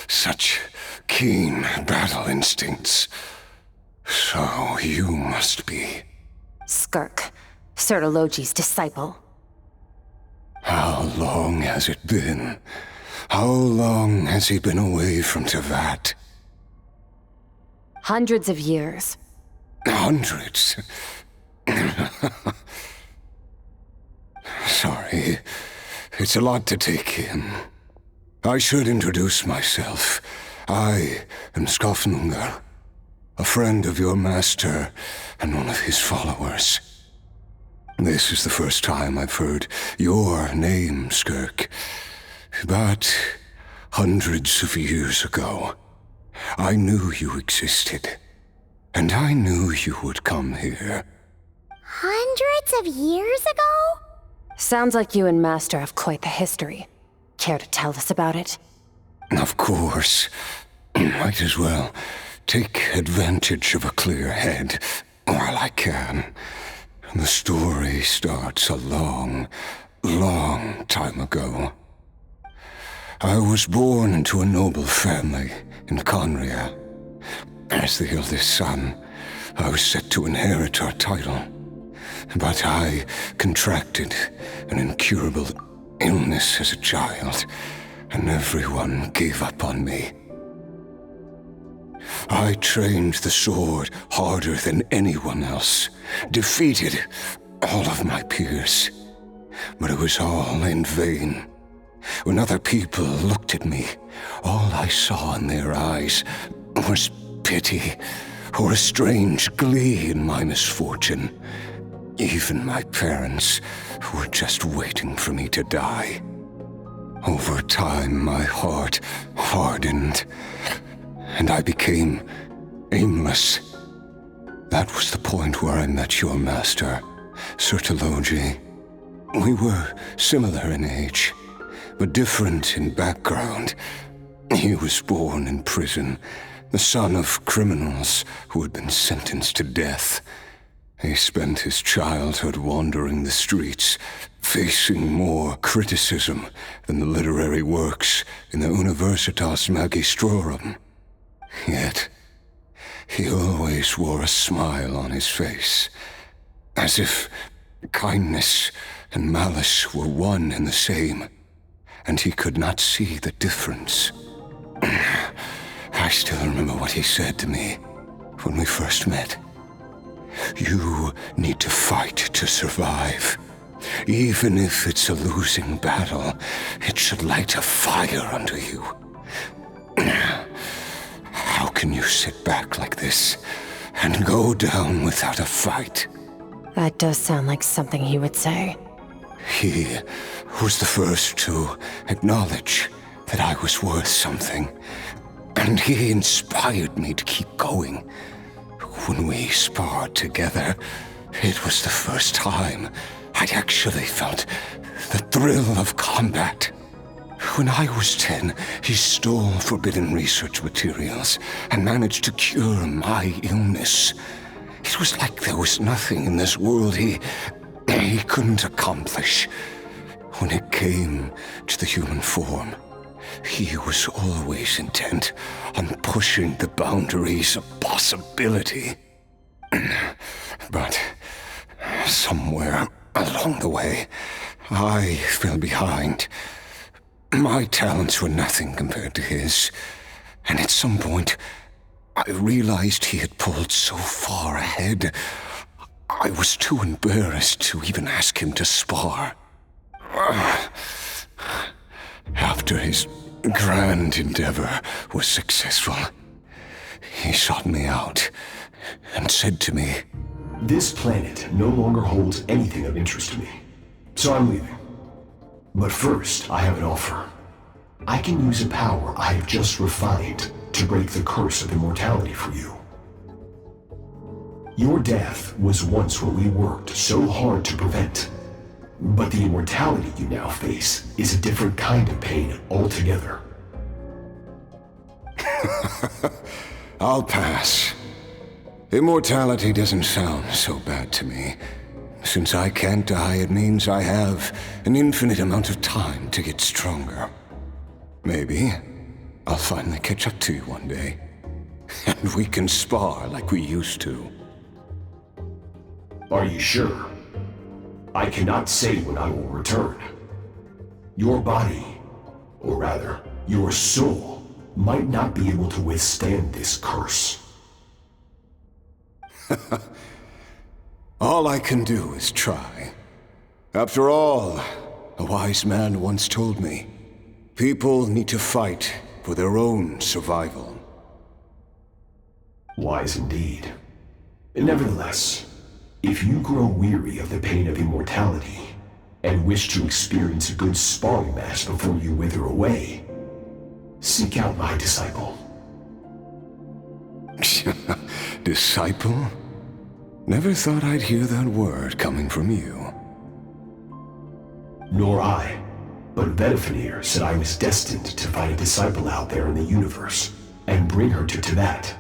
such keen battle instincts. So you must be... Skirk, Sertologi's disciple. How long has it been? How long has he been away from Tevat? Hundreds of years. Hundreds? Sorry, it's a lot to take in. I should introduce myself. I am Skofnungar, a friend of your master and one of his followers. This is the first time I've heard your name, Skirk. But hundreds of years ago, I knew you existed. And I knew you would come here. Hundreds of years ago? Sounds like you and Master have quite the history. Care to tell us about it? Of course. Might as well take advantage of a clear head while I can. The story starts a long, long time ago. I was born into a noble family in Conria. As the eldest son, I was set to inherit our title. But I contracted an incurable illness as a child, and everyone gave up on me. I trained the sword harder than anyone else, defeated all of my peers. But it was all in vain. When other people looked at me, all I saw in their eyes was pity or a strange glee in my misfortune. Even my parents were just waiting for me to die. Over time, my heart hardened, and I became aimless. That was the point where I met your master, Sertologi. We were similar in age, but different in background. He was born in prison, the son of criminals who had been sentenced to death. He spent his childhood wandering the streets, facing more criticism than the literary works in the Universitas Magistrorum. Yet, he always wore a smile on his face, as if kindness and malice were one and the same, and he could not see the difference. I still remember what he said to me when we first met. You need to fight to survive. Even if it's a losing battle, it should light a fire under you. How can you sit back like this and go down without a fight? That does sound like something he would say. He was the first to acknowledge that I was worth something, and he inspired me to keep going. When we sparred together, it was the first time I'd actually felt the thrill of combat. When I was 10, he stole forbidden research materials and managed to cure my illness. It was like there was nothing in this world he couldn't accomplish. When it came to the human form, he was always intent on pushing the boundaries of possibility. But somewhere along the way, I fell behind. My talents were nothing compared to his, and at some point, I realized he had pulled so far ahead, I was too embarrassed to even ask him to spar. After his grand endeavor was successful, he sought me out and said to me, This planet no longer holds anything of interest to me, so I'm leaving. But first, I have an offer. I can use a power I have just refined to break the curse of immortality for you. Your death was once what we worked so hard to prevent. But the immortality you now face is a different kind of pain altogether. I'll pass. Immortality doesn't sound so bad to me. Since I can't die, it means I have an infinite amount of time to get stronger. Maybe I'll finally catch up to you one day, and we can spar like we used to. Are you sure? I cannot say when I will return. Your body, or rather, your soul, might not be able to withstand this curse. All I can do is try. After all, a wise man once told me, people need to fight for their own survival. Wise indeed. Nevertheless, if you grow weary of the pain of immortality, and wish to experience a good sparring match before you wither away, seek out my disciple. Disciple? Never thought I'd hear that word coming from you. Nor I, but Vedifenir said I was destined to find a disciple out there in the universe, and bring her to Tibet.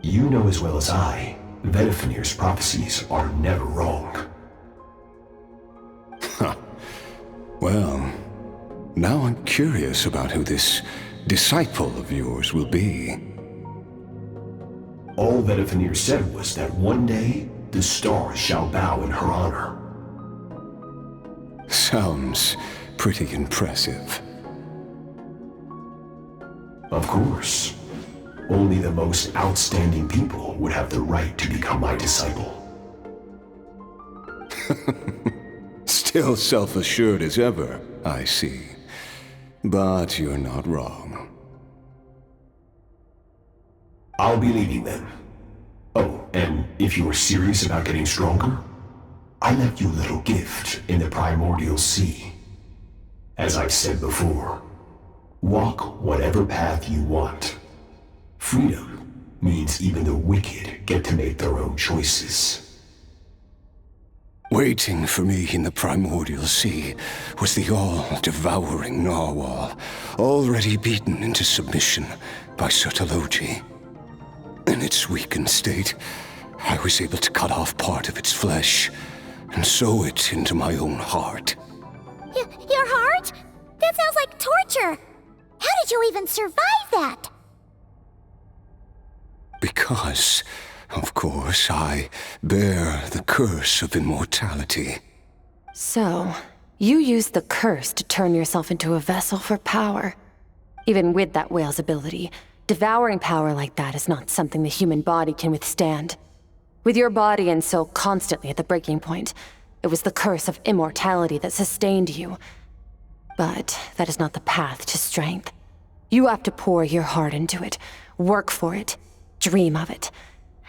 You know as well as I, Vedifenir's prophecies are never wrong. Well, now I'm curious about who this disciple of yours will be. All Vedifenir said was that one day, the stars shall bow in her honor. Sounds pretty impressive. Of course. Only the most outstanding people would have the right to become my disciple. Still self-assured as ever, I see. But you're not wrong. I'll be leaving then. Oh, and if you are serious about getting stronger, I left you a little gift in the primordial sea. As I've said before, walk whatever path you want. Freedom means even the wicked get to make their own choices. Waiting for me in the primordial sea was the all-devouring narwhal, already beaten into submission by Sertologi. In its weakened state, I was able to cut off part of its flesh and sew it into my own heart. Your heart? That sounds like torture. How did you even survive that? Because, of course, I bear the curse of immortality. So, you used the curse to turn yourself into a vessel for power. Even with that whale's ability, devouring power like that is not something the human body can withstand. With your body and soul constantly at the breaking point, it was the curse of immortality that sustained you. But that is not the path to strength. You have to pour your heart into it, work for it, dream of it.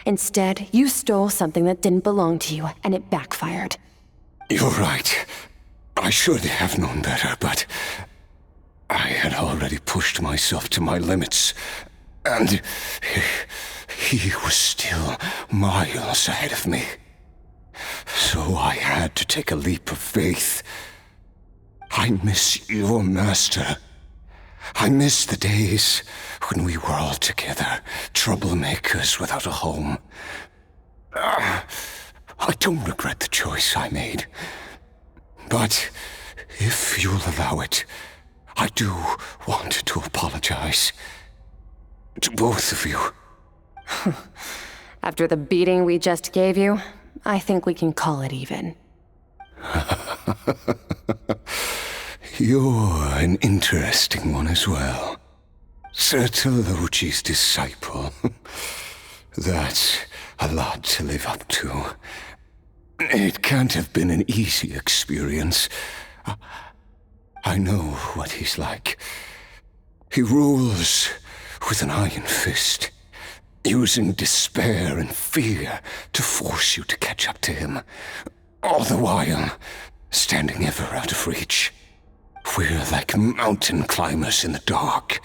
Instead, you stole something that didn't belong to you, and it backfired. You're right. I should have known better, but I had already pushed myself to my limits, and he was still miles ahead of me. So I had to take a leap of faith. I miss your master. I miss the days when we were all together, troublemakers without a home. I don't regret the choice I made. But if you'll allow it, I do want to apologize. To both of you. After the beating we just gave you, I think we can call it even. You're an interesting one as well. Sertologi's disciple. That's a lot to live up to. It can't have been an easy experience. I know what he's like. He rules with an iron fist, using despair and fear to force you to catch up to him, all the while standing ever out of reach. We're like mountain climbers in the dark,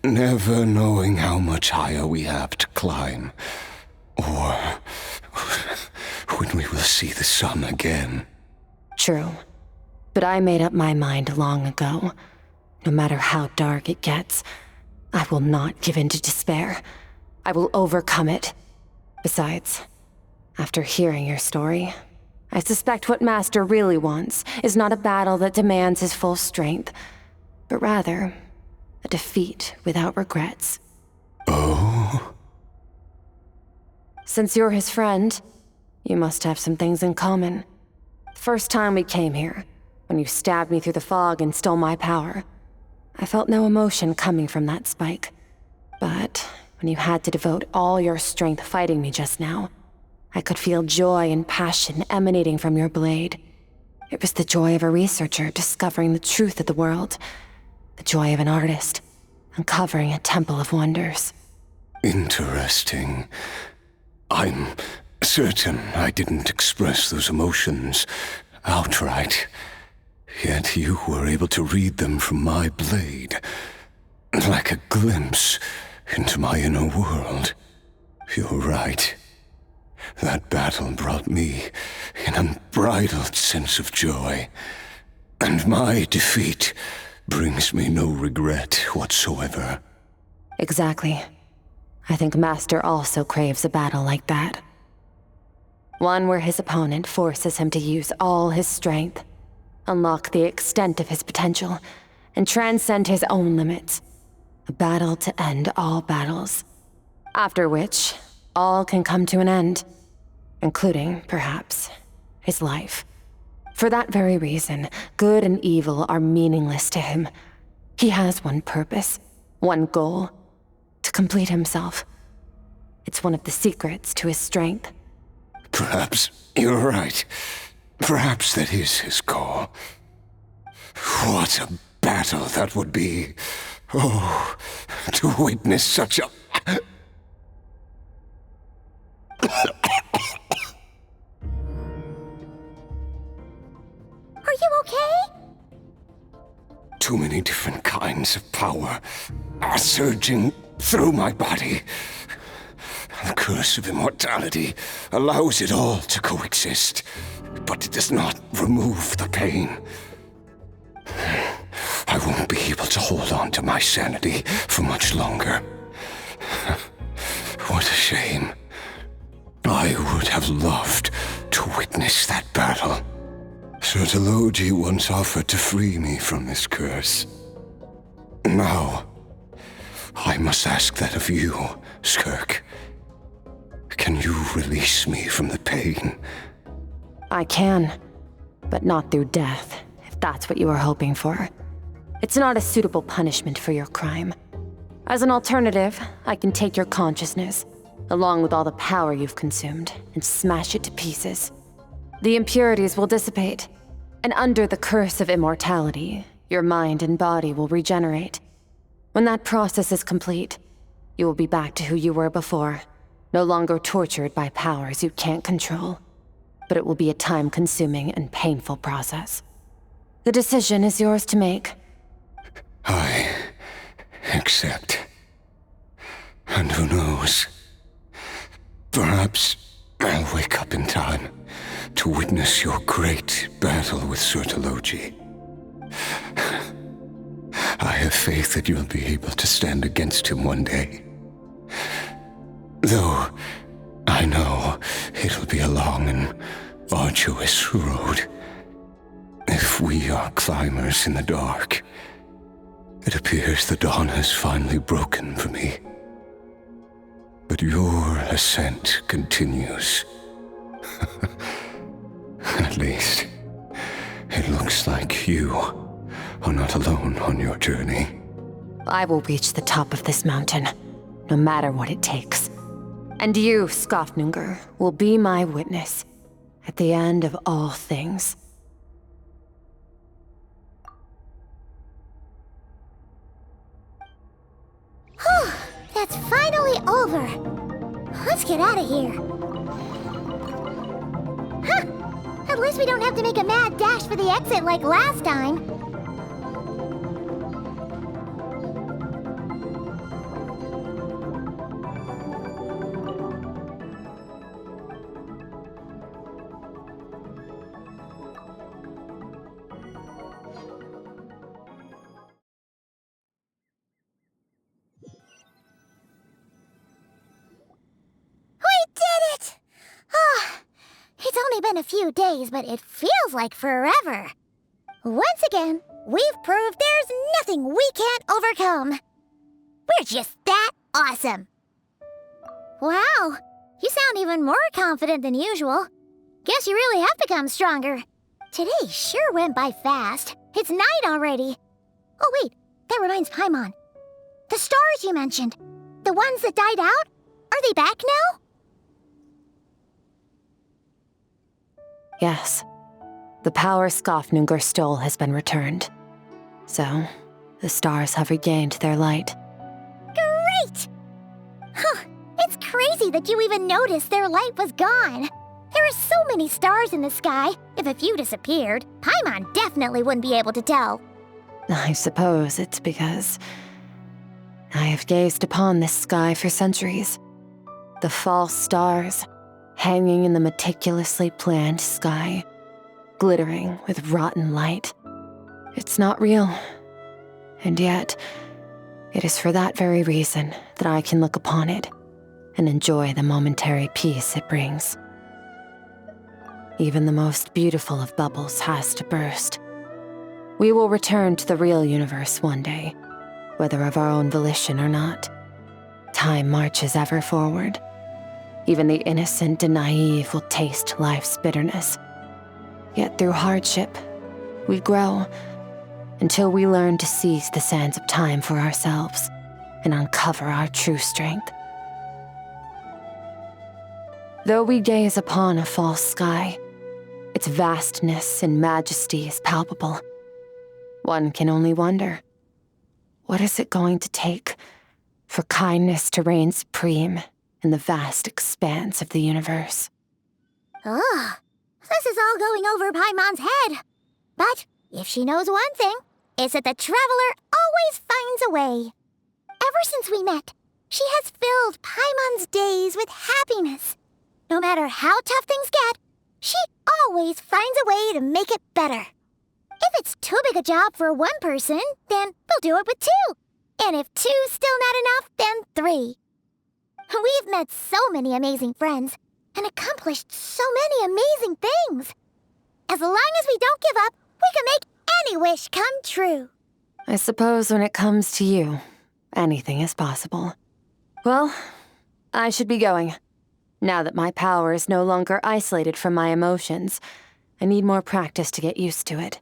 never knowing how much higher we have to climb, or when we will see the sun again. True. But I made up my mind long ago. No matter how dark it gets, I will not give in to despair. I will overcome it. Besides, after hearing your story, I suspect what Master really wants is not a battle that demands his full strength, but rather a defeat without regrets. Oh? Since you're his friend, you must have some things in common. The first time we came here, when you stabbed me through the fog and stole my power, I felt no emotion coming from that spike. But when you had to devote all your strength fighting me just now, I could feel joy and passion emanating from your blade. It was the joy of a researcher discovering the truth of the world, the joy of an artist uncovering a temple of wonders. Interesting. I'm certain I didn't express those emotions outright, yet you were able to read them from my blade, like a glimpse into my inner world. You're right. That battle brought me an unbridled sense of joy, and my defeat brings me no regret whatsoever. Exactly. I think Master also craves a battle like that. One where his opponent forces him to use all his strength, unlock the extent of his potential, and transcend his own limits. A battle to end all battles. After which, all can come to an end, including, perhaps, his life. For that very reason, good and evil are meaningless to him. He has one purpose, one goal: to complete himself. It's one of the secrets to his strength. Perhaps you're right. Perhaps that is his call. What a battle that would be. Oh, to witness such a... Are you okay? Too many different kinds of power are surging through my body. The curse of immortality allows it all to coexist, but it does not remove the pain. I won't be able to hold on to my sanity for much longer. What a shame. I would have loved to witness that battle. Sertologi once offered to free me from this curse. Now, I must ask that of you, Skirk. Can you release me from the pain? I can, but not through death, if that's what you were hoping for. It's not a suitable punishment for your crime. As an alternative, I can take your consciousness, along with all the power you've consumed, and smash it to pieces. The impurities will dissipate, and under the curse of immortality, your mind and body will regenerate. When that process is complete, you will be back to who you were before, no longer tortured by powers you can't control. But it will be a time-consuming and painful process. The decision is yours to make. I accept. And who knows? Perhaps I'll wake up in time to witness your great battle with Sertologi. I have faith that you'll be able to stand against him one day. Though I know it'll be a long and arduous road. If we are climbers in the dark, it appears the dawn has finally broken for me. But your ascent continues. At least, it looks like you are not alone on your journey. I will reach the top of this mountain, no matter what it takes. And you, Skofnunger, will be my witness at the end of all things. Whew, that's finally over. Let's get out of here. Huh, at least we don't have to make a mad dash for the exit like last time. been a few days, but it feels like forever. Once again, we've proved there's nothing we can't overcome. We're just that awesome. Wow, you sound even more confident than usual. Guess you really have become stronger. Today sure went by fast. It's night already. Oh wait, that reminds Paimon. The stars you mentioned, the ones that died out, are they back now? Yes. The power Skafnungur stole has been returned. So, the stars have regained their light. Great! Huh, it's crazy that you even noticed their light was gone. There are so many stars in the sky. If a few disappeared, Paimon definitely wouldn't be able to tell. I suppose it's because I have gazed upon this sky for centuries. The false stars, hanging in the meticulously planned sky, glittering with rotten light. It's not real. And yet, it is for that very reason that I can look upon it and enjoy the momentary peace it brings. Even the most beautiful of bubbles has to burst. We will return to the real universe one day, whether of our own volition or not. Time marches ever forward. Even the innocent and naive will taste life's bitterness. Yet through hardship, we grow until we learn to seize the sands of time for ourselves and uncover our true strength. Though we gaze upon a false sky, its vastness and majesty is palpable. One can only wonder, what is it going to take for kindness to reign supreme in the vast expanse of the universe? Ugh, this is all going over Paimon's head. But if she knows one thing, it's that the traveler always finds a way. Ever since we met, she has filled Paimon's days with happiness. No matter how tough things get, she always finds a way to make it better. If it's too big a job for one person, then we'll do it with two. And if two's still not enough, then three. We've met so many amazing friends and accomplished so many amazing things. As long as we don't give up, we can make any wish come true. I suppose when it comes to you, anything is possible. Well, I should be going. Now that my power is no longer isolated from my emotions, I need more practice to get used to it.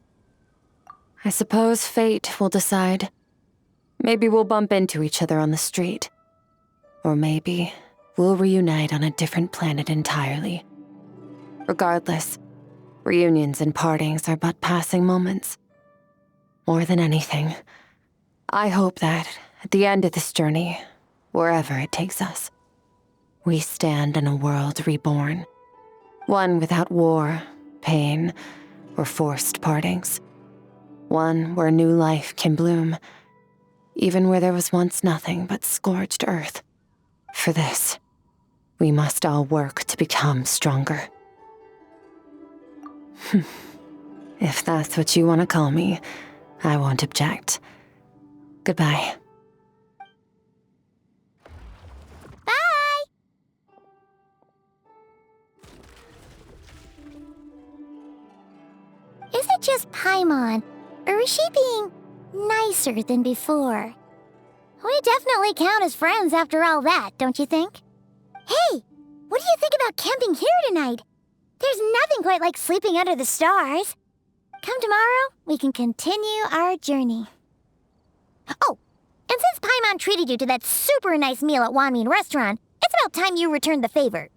I suppose fate will decide. Maybe we'll bump into each other on the street. Or maybe we'll reunite on a different planet entirely. Regardless, reunions and partings are but passing moments. More than anything, I hope that at the end of this journey, wherever it takes us, we stand in a world reborn. One without war, pain, or forced partings. One where new life can bloom, even where there was once nothing but scorched earth. For this, we must all work to become stronger. If that's what you want to call me, I won't object. Goodbye. Bye! Is it just Paimon, or is she being nicer than before? We definitely count as friends after all that, don't you think? Hey, what do you think about camping here tonight? There's nothing quite like sleeping under the stars. Come tomorrow, we can continue our journey. Oh, and since Paimon treated you to that super nice meal at Wanmin Restaurant, it's about time you returned the favor.